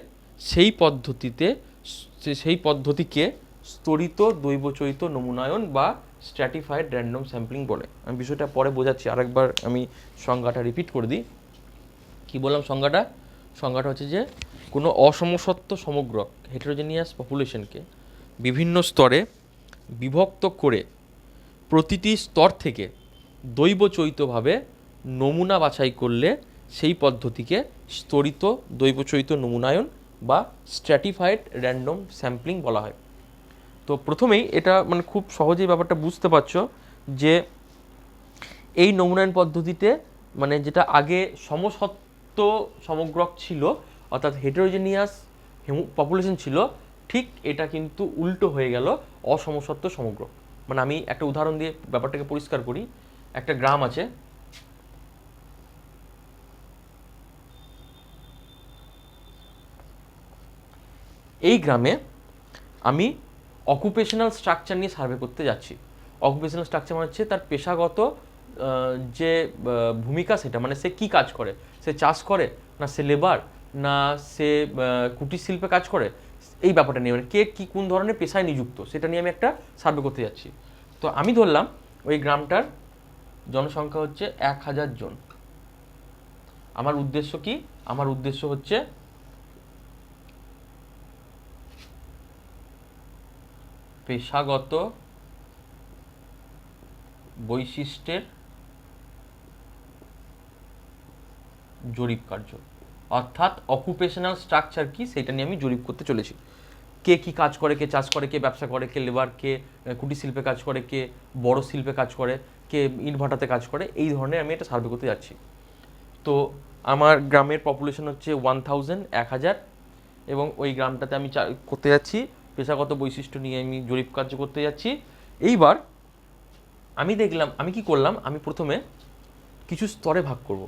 সেই পদ্ধতিকে স্তরিত দৈবচয়িত নমুনায়ন বা স্ট্র্যাটিফাইড র্যান্ডম স্যাম্পলিং বলে। আমি বিষয়টা পরে বোঝাচ্ছি, আরেকবার আমি সংজ্ঞাটা রিপিট করে দিই। কী বললাম সংজ্ঞাটা? সংজ্ঞাটা হচ্ছে যে কোনো অসমসত্ব সমগ্র হেটেরোজেনিয়াস পপুলেশনকে বিভিন্ন স্তরে বিভক্ত করে প্রতিটি স্তর থেকে দৈবচয়িতভাবে নমুনা বাছাই করলে সেই পদ্ধতিকে স্তরিত দৈবচয়িত নমুনায়ন বা স্ট্র্যাটিফাইড র্যান্ডম স্যাম্পলিং বলা হয়। তো প্রথমেই এটা মানে খুব সহজেই ব্যাপারটা বুঝতে পারছো যে এই নমুনায়ন পদ্ধতিতে মানে যেটা আগে সমসত্ব সমগ্রক ছিল অর্থাৎ হেটেরোজেনিয়াস পপুলেশন ছিল, ঠিক এটা কিন্তু উল্টো হয়ে গেল অসমসত্ব সমগ্রক। মানে আমি একটা উদাহরণ দিয়ে ব্যাপারটাকে পরিষ্কার করি। একটা গ্রাম আছে, এই গ্রামে আমি অকুপেশনাল স্ট্রাকচার নিয়ে সার্ভে করতে যাচ্ছি। অকুপেশনাল স্ট্রাকচার মানে হচ্ছে তার পেশাগত যে ভূমিকা, সেটা মানে সে কি কাজ করে, সে চাষ করে না সে লেবার না সে কুটির শিল্পে কাজ করে, এই ব্যাপারটা নিয়ে মানে কে কি কোন ধরনের পেশায় নিযুক্ত সেটা নিয়ে আমি একটা সার্ভে করতে যাচ্ছি। তো আমি ধরলাম ওই গ্রামটার জনসংখ্যা হচ্ছে 1000 জন। আমার উদ্দেশ্য কি? আমার উদ্দেশ্য হচ্ছে পেশাগত বৈশিষ্ট্যের জরিপ কার্য, অর্থাৎ অকুপেশনাল স্ট্রাকচার কি সেটা নিয়ে আমি জরিপ করতে চলেছি। কে কি কাজ করে, কে চাষ করে, কে ব্যবসা করে, কে লেবার, কে কুটির শিল্পে কাজ করে, কে বড় শিল্পে কাজ করে, কে ইট ভাটাতে কাজ করে, এই ধরনের আমি এটা সার্ভে করতে যাচ্ছি। তো আমার গ্রামের পপুলেশন হচ্ছে 1000 এবং ওই গ্রামটাতে আমি করতে যাচ্ছি পেশাগত বৈশিষ্ট্য নিয়ে আমি জরিপ কার্য করতে যাচ্ছি। এইবার আমি দেখলাম, আমি কি করলাম, আমি প্রথমে কিছু স্তরে ভাগ করব।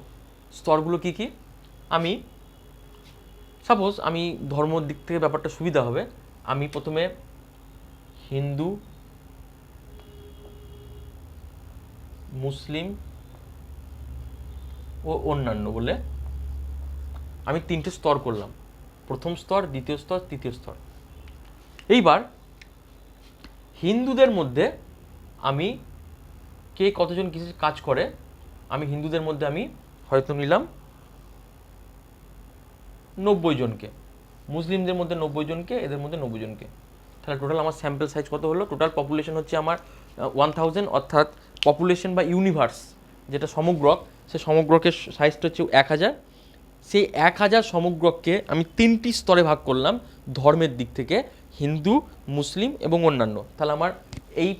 স্তরগুলো কি কি? আমি সাপোজ আমি ধর্মর দিক থেকে ব্যাপারটা সুবিধা হবে, আমি প্রথমে হিন্দু, মুসলিম ও অন্যান্য বলে আমি 3টে স্তর করলাম। প্রথম স্তর, দ্বিতীয় স্তর, তৃতীয় স্তর। এইবার হিন্দুদের মধ্যে আমি কে কতজন কিছু কাজ করে, আমি হিন্দুদের মধ্যে আমি হয়তো নিলাম 90 জনকে, মুসলিমদের মধ্যে 90 জনকে, এদের মধ্যে 90 জনকে। তাহলে টোটাল আমার স্যাম্পল সাইজ কত হলো? টোটাল পপুলেশন হচ্ছে আমার 1000, অর্থাৎ পপুলেশন বা ইউনিভার্স যেটা সমগ্রক, সে সমগ্রকের সাইজটা হচ্ছে 1000। সেই 1000 সমগ্রককে আমি 3টি স্তরে ভাগ করলাম ধর্মের দিক থেকে, হিন্দু, মুসলিম এবং অন্যান্য। তাহলে আমার এই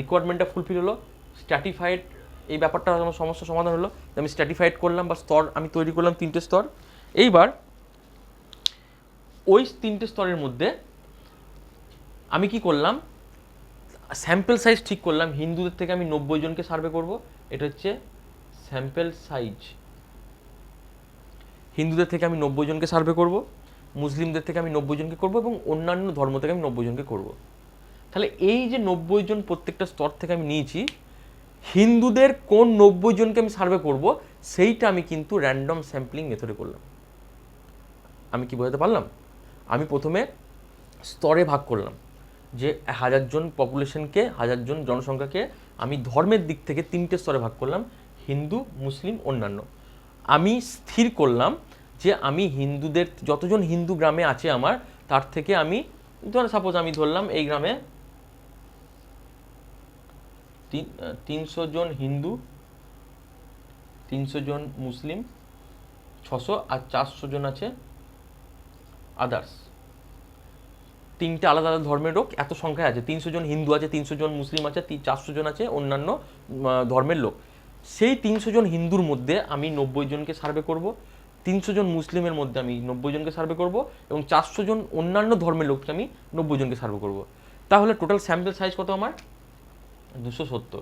রিকোয়ারমেন্টটা ফুলফিল হলো। স্ট্র্যাটিফাইড, এই ব্যাপারটা আমার সমস্যার সমাধান হলো। আমি স্ট্র্যাটিফাইড করলাম বা স্তর আমি তৈরি করলাম 3টে স্তর। এইবার ওই 3টে স্তরের মধ্যে আমি কি করলাম, স্যাম্পল সাইজ ঠিক করলাম। হিন্দুদের থেকে আমি 90 জনকে সার্ভে করব, এটা হচ্ছে স্যাম্পল সাইজ। হিন্দুদের থেকে আমি 90 জনকে সার্ভে করব, মুসলিমদের থেকে আমি 90 জনকে করব এবং অন্যান্য ধর্ম থেকে আমি 90 জনকে করব। তাহলে এই যে 90 জন প্রত্যেকটা স্তর থেকে আমি নিয়েছি, হিন্দুদের কোন 90 জনকে আমি সার্ভে করব সেইটা আমি কিন্তু র্যান্ডম স্যাম্পলিং মেথডে করলাম। আমি কি বোঝাতে পারলাম? আমি প্রথমে স্তরে ভাগ করলাম যে 1000 জন পপুলেশনকে, 1000 জন জনসংখ্যাকে আমি ধর্মের দিক থেকে 3টে স্তরে ভাগ করলাম, হিন্দু, মুসলিম, অন্যান্য। আমি স্থির করলাম যে আমি হিন্দুদের, যতজন হিন্দু গ্রামে আছে আমার, তার থেকে আমি সাপোজ আমি ধরলাম এই গ্রামে 300 জন হিন্দু, 300 জন মুসলিম, 600 আর 400 জন আছে আদার্স। 3টে আলাদা আলাদা ধর্মের লোক এত সংখ্যায় আছে। 300 জন হিন্দু আছে, 300 জন মুসলিম আছে, 400 জন আছে অন্যান্য ধর্মের লোক। সেই 300 জন হিন্দুর মধ্যে আমি 90 জনকে সার্ভে করব, 300 জন মুসলিমের মধ্যে আমি 90 জনকে সার্ভে করব এবং 400 জন অন্যান্য ধর্মের লোককে আমি 90 জনকে সার্ভে করব। তাহলে টোটাল স্যাম্পল সাইজ কত আমার? 270।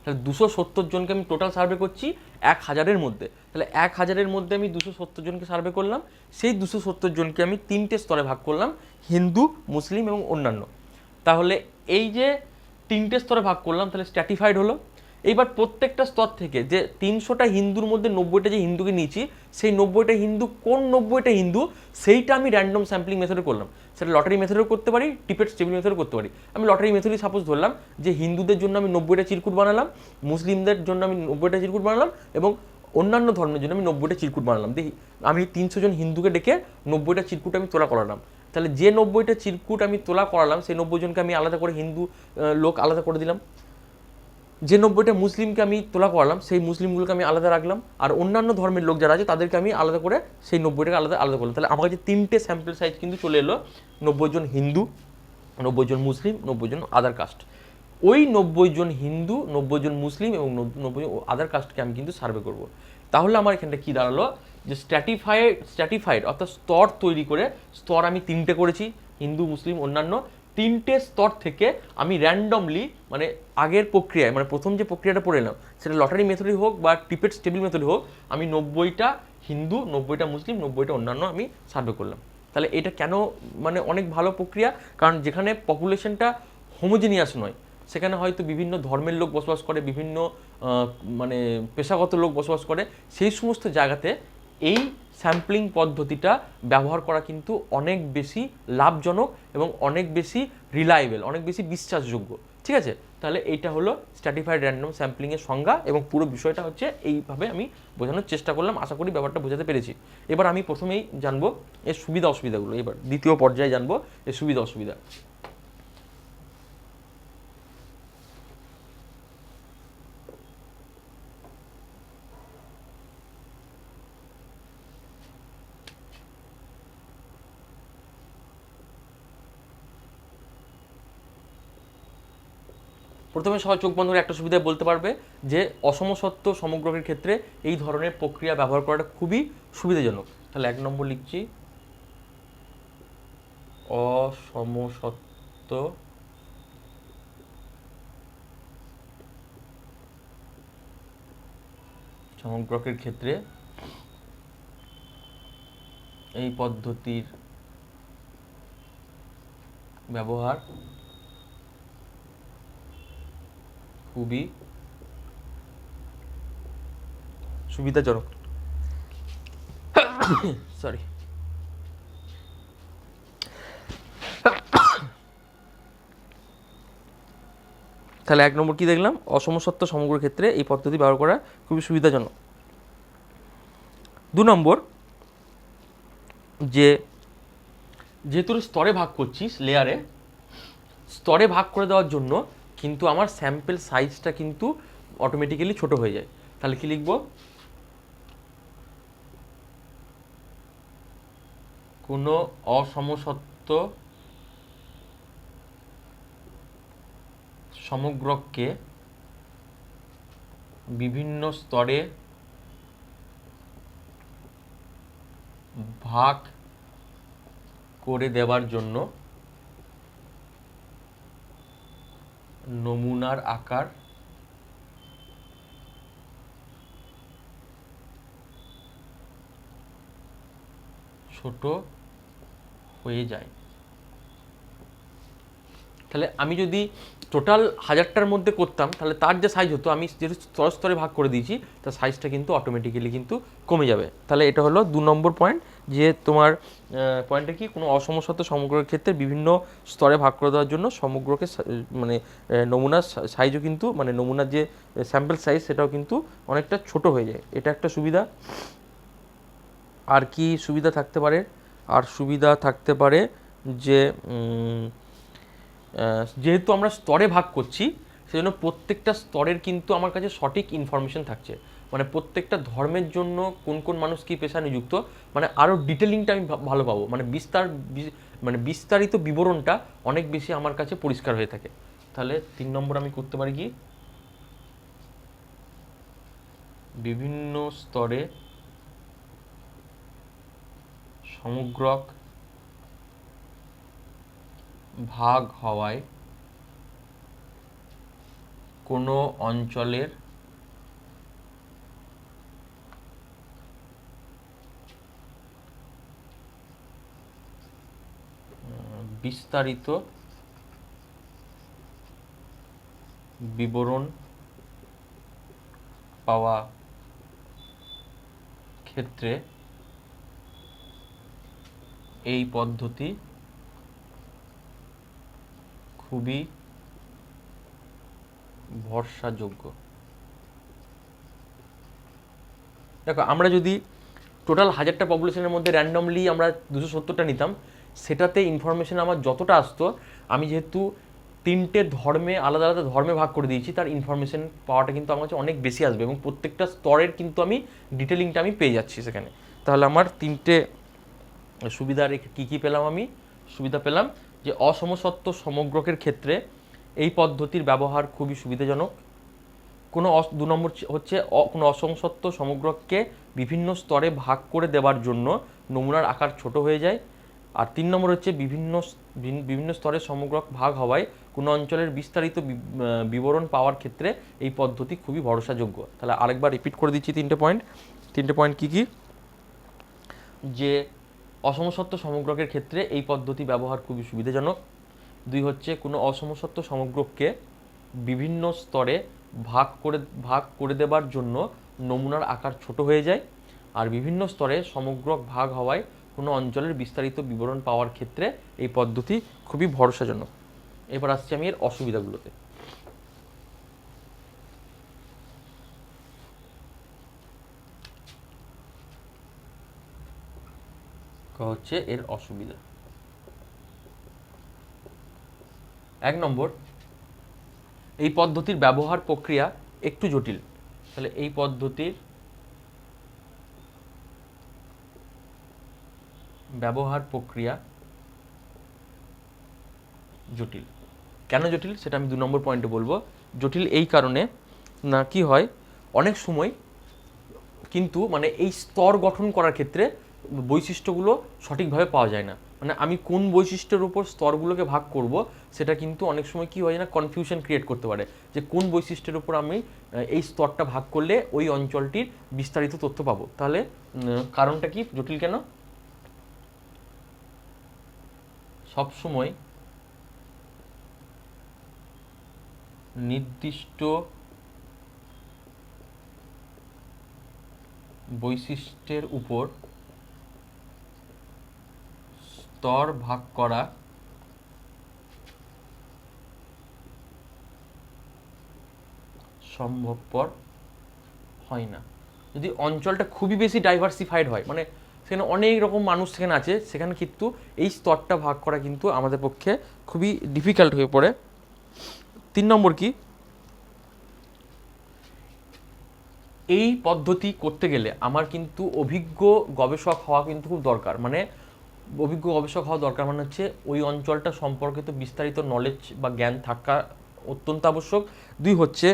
তাহলে 270 জনকে আমি টোটাল সার্ভে করছি 1000-এর মধ্যে। তাহলে 1000-এর মধ্যে আমি 270 জনকে সার্ভে করলাম, সেই 270 জনকে আমি 3টে স্তরে ভাগ করলাম, হিন্দু, মুসলিম এবং অন্যান্য। তাহলে এই যে 3টে স্তরে ভাগ করলাম, তাহলে স্ট্র্যাটিফাইড হলো। এইবার প্রত্যেকটা স্তর থেকে যে 300টা হিন্দুর মধ্যে 90টা যে হিন্দুকে নিয়েছি, সেই 90টা হিন্দু কোন 90টা হিন্দু সেইটা আমি র্যান্ডম স্যাম্পলিং মেথডে করলাম। সেটা লটারি মেথডেও করতে পারি, টিপেট স্টেবিল মেথডেও করতে পারি। আমি লটারি মেথডই সাপোজ ধরলাম যে হিন্দুদের জন্য আমি 90টা চিরকুট বানালাম, মুসলিমদের জন্য আমি 90টা চিরকুট বানালাম এবং অন্যান্য ধর্মের জন্য আমি 90টা চিরকুট বানালাম। দেখি আমি 300 জন হিন্দুকে ডেকে 90টা চিরকুট আমি তোলা করালাম। তাহলে যে 90টা চিরকুট আমি তোলা করালাম সেই 90 জনকে আমি আলাদা করে হিন্দু লোক আলাদা করে দিলাম। যে 90টা মুসলিমকে আমি তোলা করালাম সেই মুসলিমগুলোকে আমি আলাদা রাখলাম, আর অন্যান্য ধর্মের লোক যারা আছে তাদেরকে আমি আলাদা করে সেই 90টাকে আলাদা আলাদা করলাম। তাহলে আমার কাছে 3টে স্যাম্পল সাইজ কিন্তু চলে এলো, 90 জন হিন্দু, 90 জন মুসলিম, 90 জন আদার কাস্ট। ওই 90 জন হিন্দু, 90 জন মুসলিম এবং 90 জন আদার কাস্টকে আমি কিন্তু সার্ভে করব। তাহলে আমার এখানটা কী দাঁড়ালো, যে স্ট্র্যাটিফাইড অর্থাৎ স্তর তৈরি করে, স্তর আমি 3টে করেছি, হিন্দু, মুসলিম, অন্যান্য। 3টে স্তর থেকে আমি র্যান্ডমলি, মানে আগের প্রক্রিয়ায়, মানে প্রথম যে প্রক্রিয়াটা পড়ে এলাম সেটা লটারি মেথডই হোক বা টিপেট স্টেবিল মেথডই হোক, আমি 90টা হিন্দু, 90টা মুসলিম, 90টা অন্যান্য আমি সার্ভে করলাম। তাহলে এটা কেন মানে অনেক ভালো প্রক্রিয়া, কারণ যেখানে পপুলেশনটা হোমোজেনিয়াস নয়, সেখানে হয়তো বিভিন্ন ধর্মের লোক বসবাস করে, বিভিন্ন মানে পেশাগত লোক বসবাস করে, সেই সমস্ত জায়গাতে এই স্যাম্পলিং পদ্ধতিটা ব্যবহার করা কিন্তু অনেক বেশি লাভজনক এবং অনেক বেশি রিলায়েবল, অনেক বেশি বিশ্বাসযোগ্য। ঠিক আছে, তাহলে এইটা হলো স্ট্র্যাটিফাইড র্যান্ডম স্যাম্পলিংয়ের সংজ্ঞা এবং পুরো বিষয়টা হচ্ছে এইভাবে আমি বোঝানোর চেষ্টা করলাম। আশা করি ব্যাপারটা বোঝাতে পেরেছি। এবার আমি প্রথমেই জানবো এর সুবিধা অসুবিধাগুলো, এবার দ্বিতীয় পর্যায়ে জানবো এর সুবিধা অসুবিধা। প্রথমে সবাই চোখ বন্ধ করে একটা সুবিধায় বলতে পারবে যে অসমসত্ব সমগ্রকের ক্ষেত্রে এই ধরনের প্রক্রিয়া ব্যবহার করাটা খুবই সুবিধাজনক। তাহলে 1 নম্বর লিখছি, অসমসত্ব সমগ্রকের ক্ষেত্রে এই পদ্ধতির ব্যবহার খুবই সুবিধাজনক। সরি, তাহলে 1 নম্বর কি দেখলাম, অসমসত্ব সমগ্র ক্ষেত্রে এই পদ্ধতি ব্যবহার করা খুবই সুবিধাজনক। 2 নম্বর, যেহেতু স্তরে ভাগ করছিস, লেয়ারে স্তরে ভাগ করে দেওয়ার জন্য কিন্তু আমার স্যাম্পল সাইজটা কিন্তু অটোমেটিক্যালি ছোট হয়ে যায়। তাহলে কি লিখব, কোনো অসমসত্ব সমগ্রকে বিভিন্ন স্তরে ভাগ করে দেওয়ার জন্য নমুনার আকার ছোট হয়ে যায়। তাহলে আমি যদি টোটাল 1000টার মধ্যে করতাম তাহলে তার যে সাইজ হতো, আমি যেহেতু স্তরে স্তরে ভাগ করে দিয়েছি, তার সাইজটা কিন্তু অটোমেটিক্যালি কিন্তু কমে যাবে। তাহলে এটা হলো 2 নম্বর পয়েন্ট, যে তোমার পয়েন্টটা কি, কোনো অসমসত্ব সমগ্রের ক্ষেত্রে বিভিন্ন স্তরে ভাগ করে দেওয়ার জন্য সমগ্রকে মানে নমুনার সাইজও কিন্তু, মানে নমুনার যে স্যাম্পল সাইজ সেটাও কিন্তু অনেকটা ছোট হয়ে যায়। এটা একটা সুবিধা। আর কি সুবিধা থাকতে পারে, আর সুবিধা থাকতে পারে যে যেহেতু আমরা স্তরে ভাগ করছি সেজন্য প্রত্যেকটা স্তরের কিন্তু আমার কাছে সঠিক ইনফরমেশন থাকছে, মানে প্রত্যেকটা ধর্মের জন্য কোন কোন মানুষ কী পেশা নিযুক্ত, মানে আরও ডিটেলিংটা আমি ভালো পাবো, মানে বিস্তারিত বিবরণটা অনেক বেশি আমার কাছে পরিষ্কার হয়ে থাকে। তাহলে 3 নম্বর আমি করতে পারি কি, বিভিন্ন স্তরে সমগ্রক ভাগ হওয়ায় কোনো অঞ্চলের বিস্তারিত বিবরণ পাওয়া ক্ষেত্রে এই পদ্ধতি খুবই ভরসাযোগ্য। দেখো, আমরা যদি টোটাল 1000টা পপুলেশনের মধ্যে র্যান্ডমলি আমরা 270টা নিতাম, সেটাতে ইনফরমেশন আমার যতটা আসতো, আমি যেহেতু 3টে ধর্মে আলাদা আলাদা ধর্মে ভাগ করে দিয়েছি, তার ইনফরমেশন পাওয়াটা কিন্তু আমার কাছে অনেক বেশি আসবে এবং প্রত্যেকটা স্তরের কিন্তু আমি ডিটেলিংটা আমি পেয়ে যাচ্ছি সেখানে। তাহলে আমার 3টে সুবিধা কী কী পেলাম? আমি সুবিধা পেলাম যে অসমসত্ব সমগ্রকের ক্ষেত্রে এই পদ্ধতির ব্যবহার খুবই সুবিধাজনক। কোনো 2 নম্বর হচ্ছে কোনো অসমসত্ব সমগ্রককে বিভিন্ন স্তরে ভাগ করে দেওয়ার জন্য নমুনার আকার ছোট হয়ে যায়। আর 3 নম্বর হচ্ছে বিভিন্ন স্তরে সমগ্রক ভাগ হওয়ায় কোনো অঞ্চলের বিস্তারিত বিবরণ পাওয়ার ক্ষেত্রে এই পদ্ধতি খুবই ভরসাযোগ্য। তাহলে আরেকবার রিপিট করে দিচ্ছি 3টে পয়েন্ট কী কী? যে অসমসত্ব সমগ্রকের ক্ষেত্রে এই পদ্ধতি ব্যবহার খুবই সুবিধাজনক। 2 হচ্ছে কোনো অসমসত্ব সমগ্রককে বিভিন্ন স্তরে ভাগ করে দেবার জন্য নমুনার আকার ছোট হয়ে যায়। আর বিভিন্ন স্তরে সমগ্রক ভাগ হওয়ায় কোনো অঞ্চলের বিস্তারিত বিবরণ পাওয়ার ক্ষেত্রে এই পদ্ধতি খুবই ভরসাজনক। এবার আসছি আমি এর অসুবিধাগুলোতে। হচ্ছে এর অসুবিধা। 1 নম্বর, এই পদ্ধতির ব্যবহার প্রক্রিয়া একটু জটিল। তাহলে এই পদ্ধতির ব্যবহার প্রক্রিয়া জটিল। কেন জটিল সেটা আমি 2 নম্বর পয়েন্টে বলবো। জটিল এই কারণে না, কি হয় অনেক সময় কিন্তু মানে এই স্তর গঠন করার ক্ষেত্রে বৈশিষ্ট্যগুলো সঠিকভাবে পাওয়া যায় না। মানে আমি কোন বৈশিষ্ট্যের উপর স্তরগুলোকে ভাগ করব সেটা কিন্তু অনেক সময় কি হয় না, কনফিউশন ক্রিয়েট করতে পারে যে কোন বৈশিষ্ট্যের উপর আমি এই স্তরটা ভাগ করলে ওই অঞ্চলটির বিস্তারিত তথ্য পাবো। তাহলে কারণটা কি জটিল কেন? সবসময় নির্দিষ্ট বৈশিষ্ট্যের উপর স্তর ভাগ করা সম্ভবপর হয় না। যদি অঞ্চলটা খুবই বেশি ডাইভার্সিফাইড হয়, মানে সেখানে অনেক রকম মানুষ সেখানে আছে, সেখানে কিন্তু এই স্তরটা ভাগ করা কিন্তু আমাদের পক্ষে খুবই ডিফিকাল্ট হয়ে পড়ে। 3 নম্বর কি, এই পদ্ধতি করতে গেলে আমার কিন্তু অভিজ্ঞ গবেষক হওয়া কিন্তু খুব দরকার। মানে অভিজ্ঞ গবেষক হওয়া দরকার মানে হচ্ছে ওই অঞ্চলটা সম্পর্কিত বিস্তারিত নলেজ বা জ্ঞান থাকা অত্যন্ত আবশ্যক। 2 হচ্ছে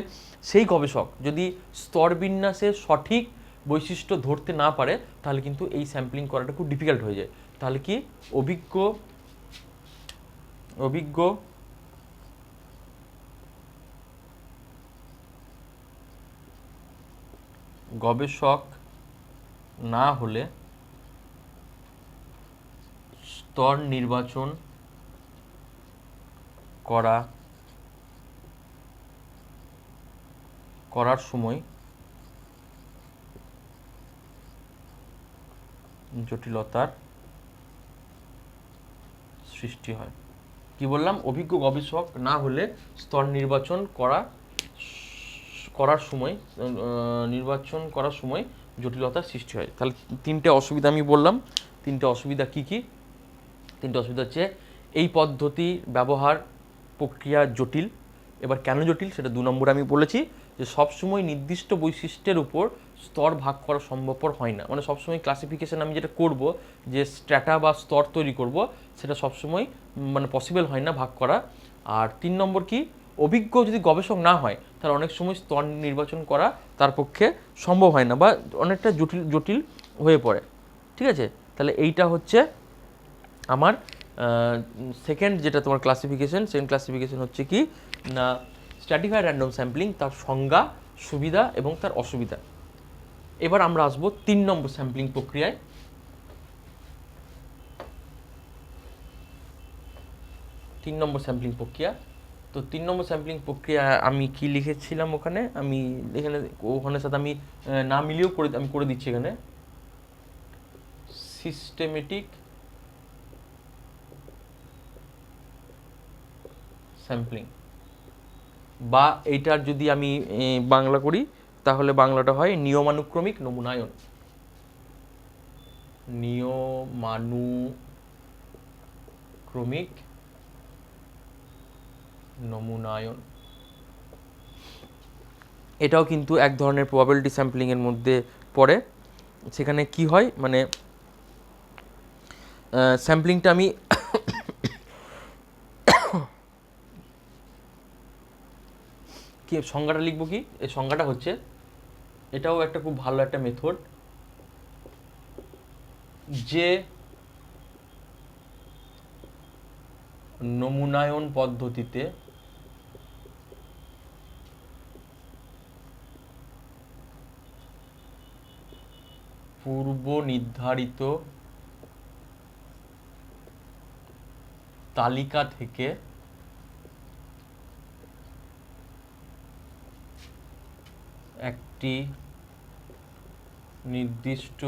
সেই গবেষক যদি স্তরবিন্যাসের সঠিক বৈশিষ্ট্য ধরতে না পারে তাহলে কিন্তু এই স্যাম্পলিং করাটা খুব ডিফিকাল্ট হয়ে যায়। তাহলে কি অভিজ্ঞ গবেষক না হলে স্তর নির্বাচন করার সময় জটিলতার সৃষ্টি হয়। কি বললাম? অভিজ্ঞ গবেষক না হলে স্তর নির্বাচন করার সময় জটিলতার সৃষ্টি হয়। তাহলে 3টে অসুবিধা আমি বললাম। 3টে অসুবিধা কি কি? 3টে অসুবিধা হচ্ছে এই পদ্ধতি ব্যবহার প্রক্রিয়া জটিল। এবার কেন জটিল সেটা 2 নম্বরে আমি বলেছি যে সবসময় নির্দিষ্ট বৈশিষ্ট্যের উপর স্তর ভাগ করা সম্ভবপর হয় না। মানে সবসময় ক্লাসিফিকেশন আমি যেটা করব, যে স্ট্র্যাটা বা স্তর তৈরি করব, সেটা সবসময় মানে পসিবল হয় না ভাগ করা। আর 3 নম্বর কি, অভিজ্ঞ যদি গবেষক না হয় তাহলে অনেক সময় স্তর নির্বাচন করা তার পক্ষে সম্ভব হয় না বা অনেকটা জটিল হয়ে পড়ে। ঠিক আছে? তাহলে এইটা হচ্ছে আমার সেকেন্ড যেটা তোমার ক্লাসিফিকেশন হচ্ছে কি না, স্ট্র্যাটিফাইড র্যান্ডম স্যাম্পলিং, তার সংজ্ঞা, সুবিধা এবং তার অসুবিধা। এবার আমরা আসবো 3 নম্বর স্যাম্পলিং প্রক্রিয়ায়। 3 নম্বর স্যাম্পলিং প্রক্রিয়া। তো 3 নম্বর স্যাম্পলিং প্রক্রিয়া আমি কি লিখেছিলাম ওখানে, আমি ওখানের সাথে আমি না মিলিয়েও আমি করে দিচ্ছি এখানে। সিস্টেমেটিক স্যাম্পলিং, বা এইটার যদি আমি বাংলা করি তাহলে বাংলাটা হয় নিয়মানুক্রমিক নমুনায়ন। নিয়মানুক্রমিক নমুনায়ন, এটাও কিন্তু এক ধরনের প্রবাবিলিটি স্যাম্পলিংয়ের মধ্যে পড়ে। সেখানে কি হয়, মানে স্যাম্পলিংটা আমি কি সংজ্ঞাটা লিখবো, কি এই সংজ্ঞাটা হচ্ছে, এটাও একটা খুব ভালো একটা মেথড, যে নমুনায়ন পদ্ধতিতে পূর্ব নির্ধারিত তালিকা থেকে একটি নির্দিষ্ট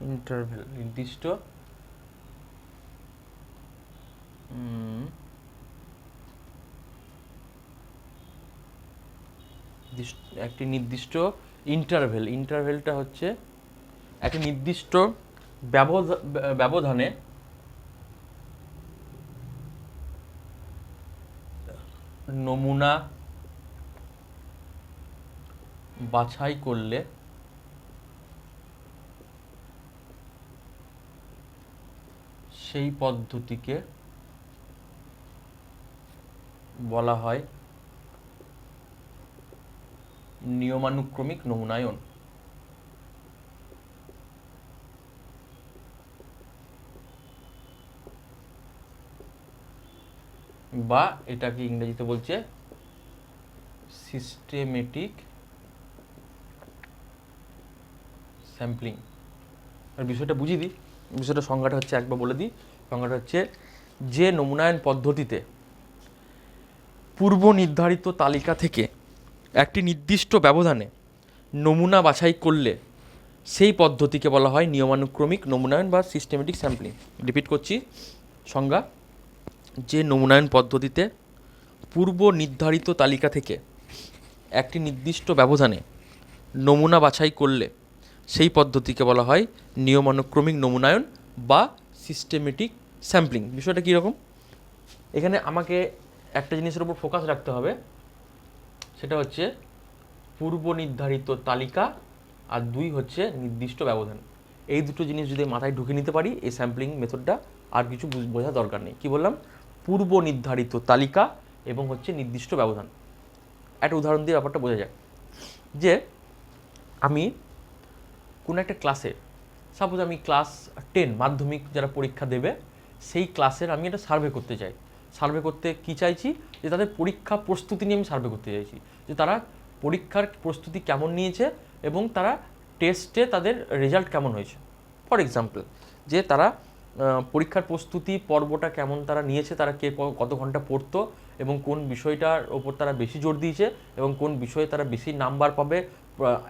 ইন্টারভ্যাল, একটি নির্দিষ্ট ইন্টারভ্যালটা হচ্ছে একটি নির্দিষ্ট ব্যবধানে নমুনা বাছাই করলে সেই পদ্ধতিকে বলা হয় নিয়মানুক্রমিক নমুনায়ন। বা এটাকে ইংরেজিতে বলছে সিস্টেমেটিক স্যাম্পলিং। আর বিষয়টা বুঝিয়ে দিই, বিষয়টা সংজ্ঞাটা হচ্ছে, একবার বলে দিই, সংজ্ঞাটা হচ্ছে যে নমুনায়ন পদ্ধতিতে পূর্ব নির্ধারিত তালিকা থেকে একটি নির্দিষ্ট ব্যবধানে নমুনা বাছাই করলে সেই পদ্ধতিকে বলা হয় নিয়মানুক্রমিক নমুনায়ন বা সিস্টেমেটিক স্যাম্পলিং। রিপিট করছি সংজ্ঞা, যে নমুনায়ন পদ্ধতিতে পূর্ব নির্ধারিত তালিকা থেকে একটি নির্দিষ্ট ব্যবধানে নমুনা বাছাই করলে সেই পদ্ধতিকে বলা হয় নিয়মানুক্রমিক নমুনায়ন বা সিস্টেমেটিক স্যাম্পলিং। বিষয়টা কীরকম, এখানে আমাকে একটা জিনিসের উপর ফোকাস রাখতে হবে, সেটা হচ্ছে পূর্ব নির্ধারিত তালিকা, আর 2 হচ্ছে নির্দিষ্ট ব্যবধান। এই দুটো জিনিস যদি মাথায় ঢুকে নিতে পারি, এই স্যাম্পলিং মেথডটা আর কিছু বোঝার দরকার নেই। কি বললাম, পূর্ব নির্ধারিত তালিকা এবং হচ্ছে নির্দিষ্ট ব্যবধান। একটা উদাহরণ দিয়ে ব্যাপারটা বোঝা যায়, যে আমি কোনো একটা ক্লাসে, সাপোজ আমি ক্লাস 10 মাধ্যমিক যারা পরীক্ষা দেবে, সেই ক্লাসের আমি একটা সার্ভে করতে চাই। সার্ভে করতে কি চাইছি, যে তাদের পরীক্ষা প্রস্তুতি নিয়ে আমি সার্ভে করতে চাইছি, যে তারা পরীক্ষার প্রস্তুতি কেমন নিয়েছে এবং তারা টেস্টে তাদের রেজাল্ট কেমন হয়েছে। ফর এক্সাম্পল, যে তারা পরীক্ষার প্রস্তুতি পর্বটা কেমন তারা নিয়েছে, তারা কে কত ঘন্টা পড়তো এবং কোন বিষয়টার ওপর তারা বেশি জোর দিয়েছে এবং কোন বিষয়ে তারা বেশি নাম্বার পাবে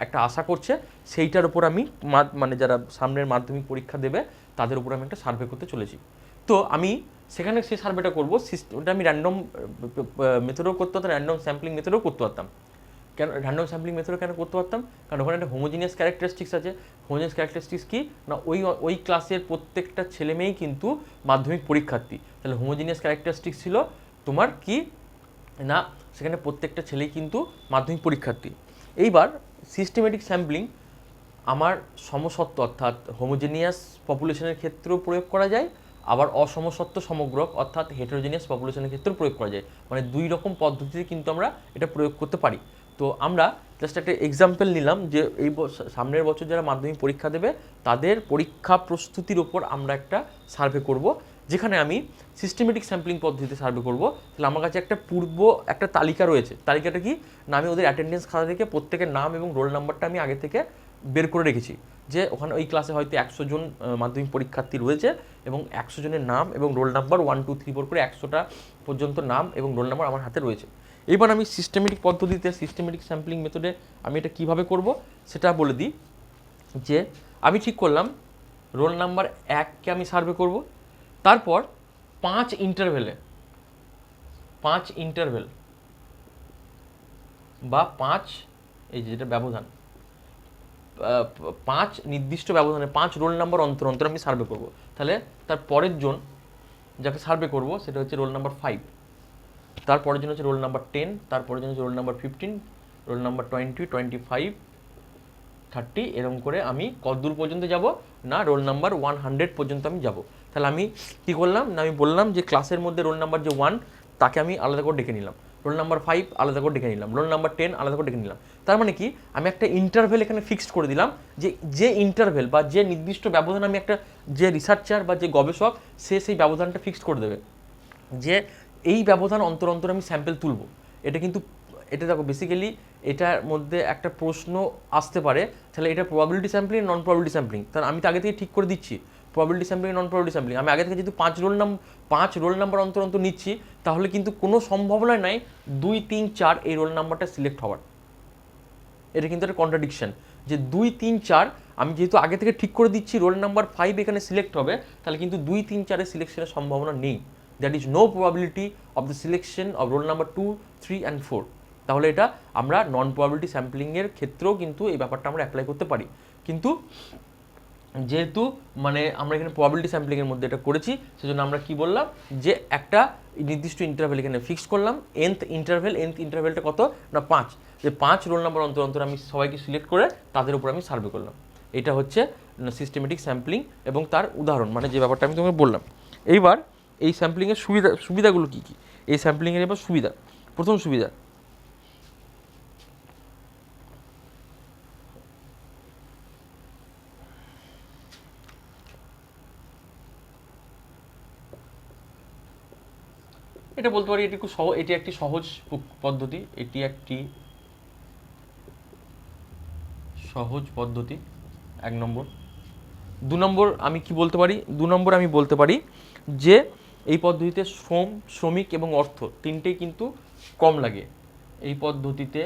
একটা আশা করছে, সেইটার উপর আমি মানে যারা সামনের মাধ্যমিক পরীক্ষা দেবে তাদের উপর আমি একটা সার্ভে করতে চলেছি। তো আমি সেখানে সেই সার্ভেটা করবো, ওটা আমি র্যান্ডম মেথডেও করতে পারতাম, র্যান্ডম স্যাম্পলিং মেথডেও করতে পারতাম। কেন র্যান্ডম স্যাম্পলিং মেথডে কেন করতে পারতাম, কারণ ওখানে একটা হোমোজিনিয়াস ক্যারেক্টারিস্টিক্স আছে। হোমোজিনিয়াস ক্যারেক্টারিস্টিক্স কি না, ওই ক্লাসের প্রত্যেকটা ছেলে মেয়েই কিন্তু মাধ্যমিক পরীক্ষার্থী। তাহলে হোমোজিনিয়াস ক্যারেক্টারিস্টিক্স ছিল তোমার কি না, সেখানে প্রত্যেকটা ছেলেই কিন্তু মাধ্যমিক পরীক্ষার্থী। এইবার সিস্টেমেটিক স্যাম্পলিং আমার সমসত্ব অর্থাৎ হোমোজিনিয়াস পপুলেশনের ক্ষেত্রেও প্রয়োগ করা যায়, আবার অসমসত্ব সমগ্রক অর্থাৎ হেটেরোজিনিয়াস পপুলেশনের ক্ষেত্রেও প্রয়োগ করা যায়। মানে 2 রকম পদ্ধতিতে কিন্তু আমরা এটা প্রয়োগ করতে পারি। তো আমরা জাস্ট একটা এক্সাম্পল নিলাম, যে এই সামনের বছর যারা মাধ্যমিক পরীক্ষা দেবে তাদের পরীক্ষা প্রস্তুতির ওপর আমরা একটা সার্ভে করব, যেখানে আমি সিস্টেমেটিক স্যাম্পলিং পদ্ধতিতে সার্ভে করব, তাহলে আমার কাছে একটা তালিকা রয়েছে। তালিকাটা কি না, আমি ওদের অ্যাটেন্ডেন্স খাতা থেকে প্রত্যেকের নাম এবং রোল নাম্বারটা আমি আগে থেকে বের করে রেখেছি, যে ওখানে ওই ক্লাসে হয়তো 100 জন মাধ্যমিক পরীক্ষার্থী রয়েছে এবং 100 জনের নাম এবং রোল নাম্বার 1 2 3 4 করে 100টা পর্যন্ত নাম এবং রোল নাম্বার আমার হাতে রয়েছে। এবার আমি সিস্টেমেটিক পদ্ধতিতে, সিস্টেমেটিক স্যাম্পলিং মেথডে আমি এটা কীভাবে করব সেটা বলে দিই। যে আমি ঠিক করলাম রোল নাম্বার 1কে আমি সার্ভে করব, তারপর 5 ইন্টারভেল বা 5 এই যেটা ব্যবধান, 5 নির্দিষ্ট ব্যবধানে 5 রোল নাম্বার অন্তর অন্তর আমি সার্ভে করব। তাহলে তার পরের জন যাকে সার্ভে করব সেটা হচ্ছে রোল নাম্বার 5, তারপরের জন হচ্ছে রোল নাম্বার 10, তারপরের জন হচ্ছে রোল নাম্বার 15, রোল নাম্বার 20, 25, 30, এরকম করে আমি কতদূর পর্যন্ত যাব না রোল নাম্বার 100 পর্যন্ত আমি যাব। তাহলে আমি কী করলাম না, আমি বললাম যে ক্লাসের মধ্যে রোল নাম্বার যে 1 তাকে আমি আলাদা করে ডেকে নিলাম, রোল নাম্বার 5 আলাদা করে ডেকে নিলাম, রোল নাম্বার 10 আলাদা করে ডেকে নিলাম। তার মানে কি আমি একটা ইন্টারভেল এখানে ফিক্সড করে দিলাম, যে ইন্টারভেল বা যে নির্দিষ্ট ব্যবধান আমি একটা, যে রিসার্চার বা যে গবেষক সে সেই ব্যবধানটা ফিক্সড করে দেবে যে এই ব্যবধান অন্তর অন্তর আমি স্যাম্পেল তুলব। এটা দেখো বেসিক্যালি এটার মধ্যে একটা প্রশ্ন আসতে পারে, তাহলে এটা প্রবাবিলিটি স্যাম্পলিং নন প্রবাবিলিটি স্যাম্পলিং। তাহলে আমি তো আগে থেকে ঠিক করে দিচ্ছি প্রবাবিলিটি স্যাম্পলিং নন প্রবাবিলিটি স্যাম্পলিং। আমি আগে থেকে যেহেতু 5 রোল নাম্বার অন্তর অন্তর নিচ্ছি, তাহলে কিন্তু কোনো সম্ভাবনা নাই 2 3 4 এই রোল নাম্বারটা সিলেক্ট হওয়ার। এটা কিন্তু একটা কন্ট্রাডিকশন, যে 2 3 4 আমি যেহেতু আগে থেকে ঠিক করে দিচ্ছি রোল নাম্বার 5 এখানে সিলেক্ট হবে, তাহলে কিন্তু 2 3 4 এর সিলেকশনের সম্ভাবনা নেই। That is no probability of the selection of roll number 2 3 and 4। তাহলে এটা আমরা নন প্রবাবিলিটি স্যাম্পলিংয়ের ক্ষেত্রেও কিন্তু এই ব্যাপারটা আমরা অ্যাপ্লাই করতে পারি। কিন্তু যেহেতু মানে আমরা এখানে প্রবাবিলিটি স্যাম্পলিংয়ের মধ্যে এটা করেছি, সেজন্য আমরা কি বললাম যে একটা নির্দিষ্ট ইন্টারভেল এখানে ফিক্স করলাম, nth ইন্টারভেলটা কত না 5, যে 5 রোল নাম্বার অন্তর অন্তর আমি সবাইকে সিলেক্ট করে তাদের উপর আমি সার্ভে করলাম। এটা হচ্ছে সিস্টেমেটিক স্যাম্পলিং এবং তার উদাহরণ, মানে যে ব্যাপারটা আমি তোমাকে বললাম। এইবার এই স্যাম্পলিংয়ের সুবিধাগুলো কী কী, এই স্যাম্পলিংয়ের এবার সুবিধা। প্রথম সুবিধা, এটা বলতে পারি এটি একটি সহজ পদ্ধতি, এক নম্বর। 2 নম্বর আমি কি বলতে পারি, 2 নম্বর আমি বলতে পারি যে এই পদ্ধতিতে শ্রমিক এবং অর্থ তিনটেই কিন্তু কম লাগে। এই পদ্ধতিতে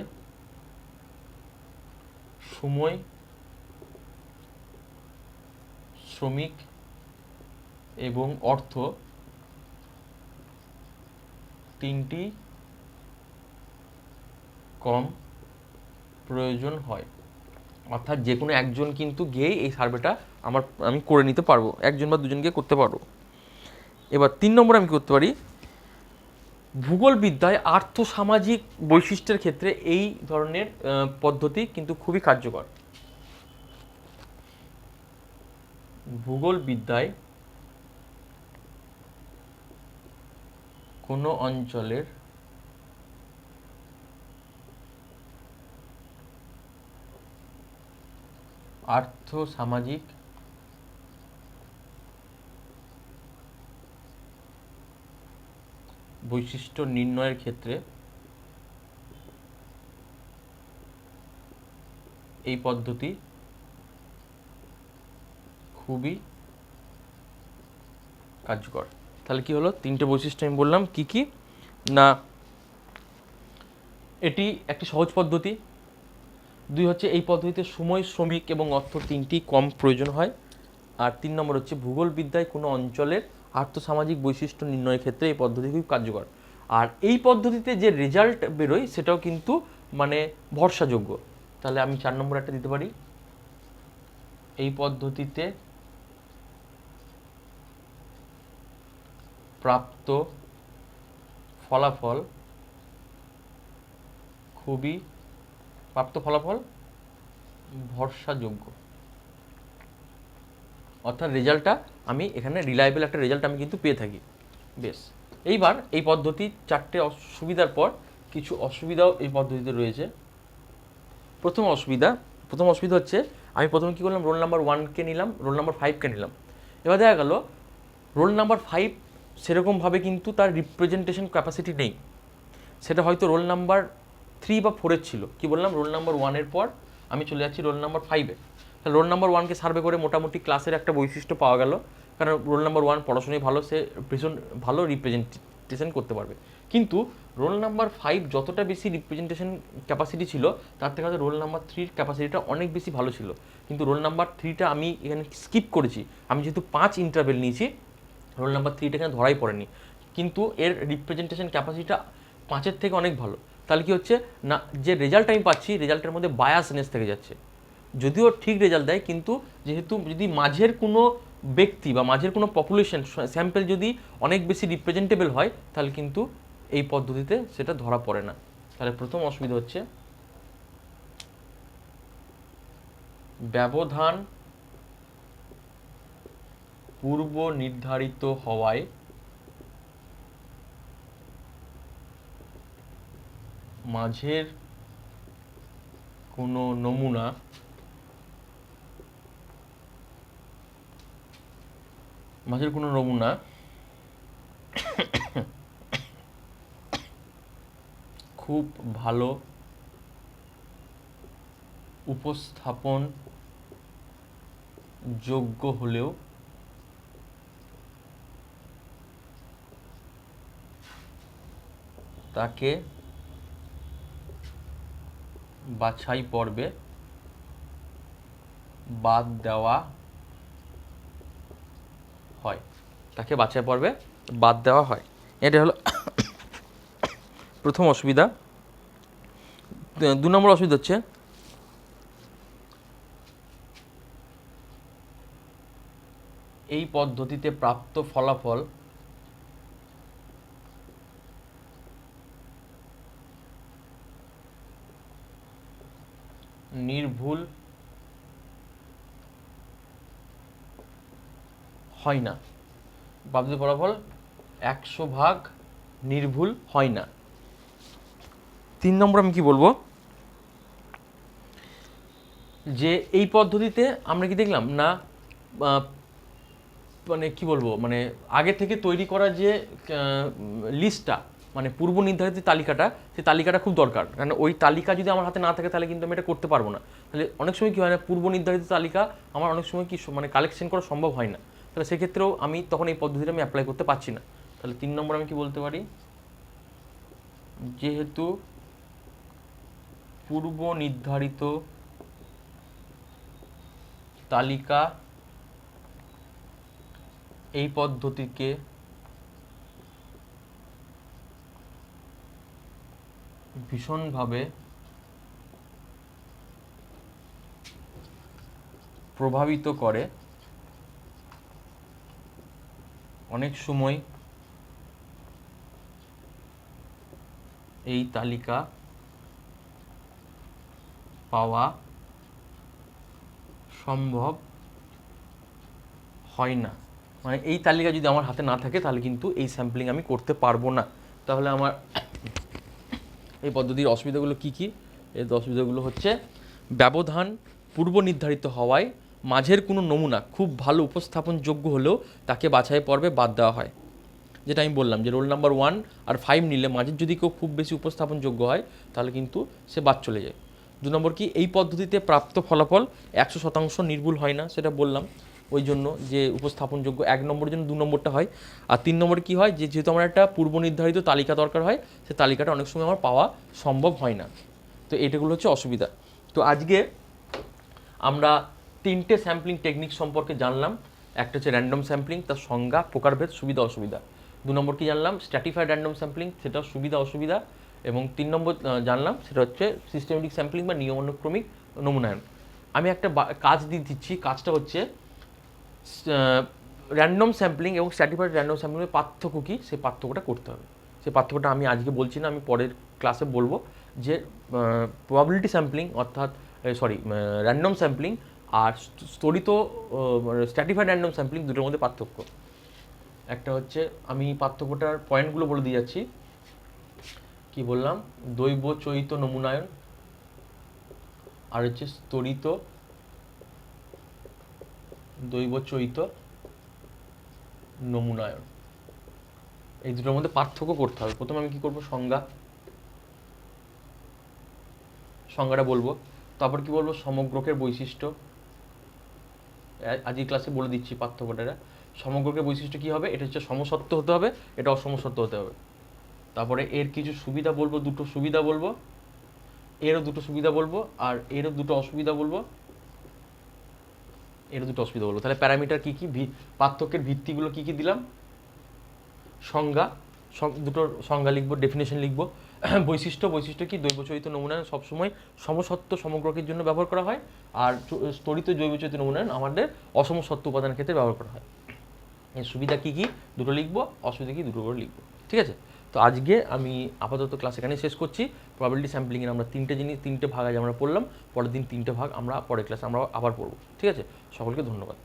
সময়, শ্রমিক এবং অর্থ তিনটি কম প্রয়োজন হয়। অর্থাৎ যে কোনো একজন কিন্তু গিয়েই এই সার্ভেটা আমি করে নিতে পারবো, একজন বা দুজন গিয়ে করতে পারবো। এবার 3 নম্বর আমি করতে পারি, ভূগোলবিদ্যায় আর্থসামাজিক বৈশিষ্ট্যের ক্ষেত্রে এই ধরনের পদ্ধতি কিন্তু খুবই কার্যকর। ভূগোলবিদ্যায় কোনো অঞ্চলের আর্থসামাজিক বৈশিষ্ট্য নির্ণয়ের ক্ষেত্রে এই পদ্ধতি খুবই কার্যকর। তাহলে কি হলো, 3টে বৈশিষ্ট্য আমি বললাম কি কি না, এটি একটি সহজ পদ্ধতি, 2 হচ্ছে এই পদ্ধতিতে সময়, শ্রমিক এবং অর্থ তিনটি কম প্রয়োজন হয়, আর 3 নম্বর হচ্ছে ভূগোলবিদ্যায় কোনো অঞ্চলের আর্থসামাজিক বৈশিষ্ট্য নির্ণয়ের ক্ষেত্রে এই পদ্ধতি খুব কার্যকর। আর এই পদ্ধতিতে যে রেজাল্ট বেরোয় সেটাও কিন্তু মানে ভরসাযোগ্য। তাহলে আমি 4 নম্বর একটা দিতে পারি, এই পদ্ধতিতে প্রাপ্ত ফলাফল ভরসাযোগ্য। অর্থাৎ রেজাল্টটা আমি এখানে রিলায়েবল একটা রেজাল্ট আমি কিন্তু পেয়ে থাকি। বেশ, এইবার এই পদ্ধতি 4টে সুবিধার পর কিছু অসুবিধাও এই পদ্ধতিতে রয়েছে। প্রথম অসুবিধা হচ্ছে আমি প্রথমে কী করলাম, রোল নাম্বার 1কে নিলাম, রোল নাম্বার 5কে নিলাম। এবার দেখা গেল রোল নাম্বার 5 সেরকমভাবে কিন্তু তার রিপ্রেজেন্টেশন ক্যাপাসিটি নেই, সেটা হয়তো রোল নাম্বার 3 বা 4 ছিল। কি বললাম, রোল নাম্বার 1-এর পর আমি চলে যাচ্ছি রোল নাম্বার 5-এ। তাহলে রোল নাম্বার 1-কে সার্ভে করে মোটামুটি ক্লাসের একটা বৈশিষ্ট্য পাওয়া গেল, কারণ রোল নাম্বার 1 পড়াশোনায় ভালো, সে ভীষণ ভালো রিপ্রেজেন্টেশন করতে পারবে। কিন্তু রোল নাম্বার 5 যতটা বেশি রিপ্রেজেন্টেশন ক্যাপাসিটি ছিল, তার থেকে হয়তো রোল নাম্বার 3-র ক্যাপাসিটিটা অনেক বেশি ভালো ছিল। কিন্তু রোল নাম্বার 3টা আমি এখানে স্কিপ করেছি, আমি যেহেতু 5 ইন্টারভেল নিয়েছি, রোল নাম্বার 3টা এখানে ধরাই পড়েনি, কিন্তু এর রিপ্রেজেন্টেশন ক্যাপাসিটিটা 5-এর থেকে অনেক ভালো। তাহলে কি হচ্ছে না, যে রেজাল্ট আমি পাচ্ছি, রেজাল্টের মধ্যে বায়াসনেস থেকে যাচ্ছে। যদিও ঠিক রেজাল্ট দেয়, কিন্তু যেহেতু যদি মাঝের কোনো ব্যক্তি বা মাঝের কোনো পপুলেশন স্যাম্পল যদি অনেক বেশি রিপ্রেজেন্টেবল হয়, তাহলে কিন্তু এই পদ্ধতিতে সেটা ধরা পড়ে না। তাহলে প্রথম অসুবিধা হচ্ছে ব্যবধান পূর্ব নির্ধারিত হওয়ায় মাঝের কোনো নমুনা খুব ভালো উপস্থাপন যোগ্য হলেও তাকে বাছাই পর্বে বাদ দেওয়া হয়। এটা হলো প্রথম অসুবিধা। 2 নম্বর অসুবিধা হচ্ছে এই পদ্ধতিতে প্রাপ্ত ফলাফল নির্ভুল হয় না। প্রাপ্ত ফলাফল 100% নির্ভুল হয় না। 3 নম্বর আমি কি বলবো, যে এই পদ্ধতিতে আমরা কি দেখলাম না, মানে কি বলবো, মানে আগে থেকে তৈরি করা যে লিস্টটা, মানে পূর্ব নির্ধারিত তালিকাটা, সেই তালিকাটা খুব দরকার। কারণ ওই তালিকা যদি আমার হাতে না থাকে, তাহলে কিন্তু আমি এটা করতে পারবো না। তাহলে অনেক সময় কি হয় না, পূর্ব নির্ধারিত তালিকা আমার অনেক সময় কি মানে কালেকশন করা সম্ভব হয় না। তাহলে সেক্ষেত্রেও আমি তখন এই পদ্ধতিটা আমি অ্যাপ্লাই করতে পারছি না। তাহলে 3 নম্বর আমি কি বলতে পারি, যেহেতু পূর্ব নির্ধারিত তালিকা এই পদ্ধতিকে ভীষণভাবে প্রভাবিত করে, অনেক সময় এই তালিকা পাওয়া সম্ভব হয় না। মানে এই তালিকা যদি আমার হাতে না থাকে, তাহলে কিন্তু এই স্যাম্পলিং আমি করতে পারবো না। তাহলে আমার এই পদ্ধতির অসুবিধাগুলো কি কি? এই অসুবিধাগুলো হচ্ছে ব্যবধান পূর্ব নির্ধারিত হওয়ায় মাঝের কোনো নমুনা খুব ভালো উপস্থাপনযোগ্য হলেও তাকে বাছাই পর্বে বাদ দেওয়া হয়। যেটা আমি বললাম যে রোল নাম্বার 1 আর 5 নিলে মাঝের যদি কেউ খুব বেশি উপস্থাপনযোগ্য হয়, তাহলে কিন্তু সে বাদ চলে যায়। 2 নম্বর কি, এই পদ্ধতিতে প্রাপ্ত ফলাফল 100% নির্ভুল হয় না, সেটা বললাম। ওই জন্য যে উপস্থাপনযোগ্য 1 নম্বরের জন্য 2 নম্বরটা হয়। আর 3 নম্বরে কী হয়, যে যেহেতু আমার একটা পূর্ব নির্ধারিত তালিকা দরকার হয়, সে তালিকাটা অনেক সময় আমার পাওয়া সম্ভব হয় না। তো এটাগুলো হচ্ছে অসুবিধা। তো আজকে আমরা 3টে স্যাম্পলিং টেকনিক সম্পর্কে জানলাম। একটা হচ্ছে র্যান্ডম স্যাম্পলিং, তার সংজ্ঞা, প্রকারভেদ, সুবিধা অসুবিধা। 2 নম্বর কি জানলাম, স্ট্র্যাটিফাইড র্যান্ডম স্যাম্পলিং, সেটা সুবিধা অসুবিধা। এবং 3 নম্বর জানলাম, সেটা হচ্ছে সিস্টেমেটিক স্যাম্পলিং বা নিয়মানুক্রমিক নমুনায়ন। আমি একটা কাজ দিয়ে দিচ্ছি, কাজটা হচ্ছে র্যান্ডম স্যাম্পলিং এবং স্ট্র্যাটিফাইড র্যান্ডম স্যাম্পলিংয়ের পার্থক্য কী, সেই পার্থক্যটা করতে হবে। সেই পার্থক্যটা আমি আজকে বলছি না, আমি পরের ক্লাসে বলবো। যে প্রবাবিলিটি স্যাম্পলিং অর্থাৎ র্যান্ডম স্যাম্পলিং আর স্তরিত স্ট্র্যাটিফাইড র্যান্ডম স্যাম্পলিং, দুটোর মধ্যে পার্থক্য। একটা হচ্ছে, আমি পার্থক্যটার পয়েন্টগুলো বলে দিয়ে যাচ্ছি। কি বললাম, দৈব চয়িত নমুনায়ন আর হচ্ছে স্তরিত দৈব চয়িত নমুনায়ন। এই দুটোর মধ্যে পার্থক্য করতে হবে। প্রথমে আমি কি করব, সংজ্ঞাটা বলবো, তারপর কি বলবো, সমগ্রকের বৈশিষ্ট্য। আজকের ক্লাসে বলে দিচ্ছি পার্থক্যটা। সমগ্রকের বৈশিষ্ট্য কি হবে, এটা হচ্ছে সমসত্ব হতে হবে, এটা অসমসত্ব হতে হবে। তারপরে এর কিছু সুবিধা বলবো, দুটো সুবিধা বলবো, এরও দুটো সুবিধা বলবো, আর এরও দুটো অসুবিধা বলবো, এরও দুটো অসুবিধা বলবো। তাহলে প্যারামিটার কি কি, পার্থক্যের ভিত্তিগুলো কি কি দিলাম, সংজ্ঞা, দুটোর সংজ্ঞা লিখবো, ডেফিনেশন লিখবো। বৈশিষ্ট্য কি, জৈবচরিত নমুনায়ন সবসময় সমসত্ব সমগ্রকের জন্য ব্যবহার করা হয়, আর স্তরিত জৈবচরিত নমুনায়ন আমাদের অসমসত্ব উপাদানের ক্ষেত্রে ব্যবহার করা হয়। এর সুবিধা কি কি দুটো লিখবো, অসুবিধা কি দুটো করে লিখবো। ঠিক আছে, তো আজকে আমি আপাতত ক্লাস এখানে শেষ করছি। প্রবাবিলিটি স্যাম্পলিংয়ের আমরা তিনটে ভাগ আজ আমরা পড়লাম, পরের দিন 3টে ভাগ আমরা পরের ক্লাসে আমরা আবার পড়বো। ঠিক আছে, সকলকে ধন্যবাদ।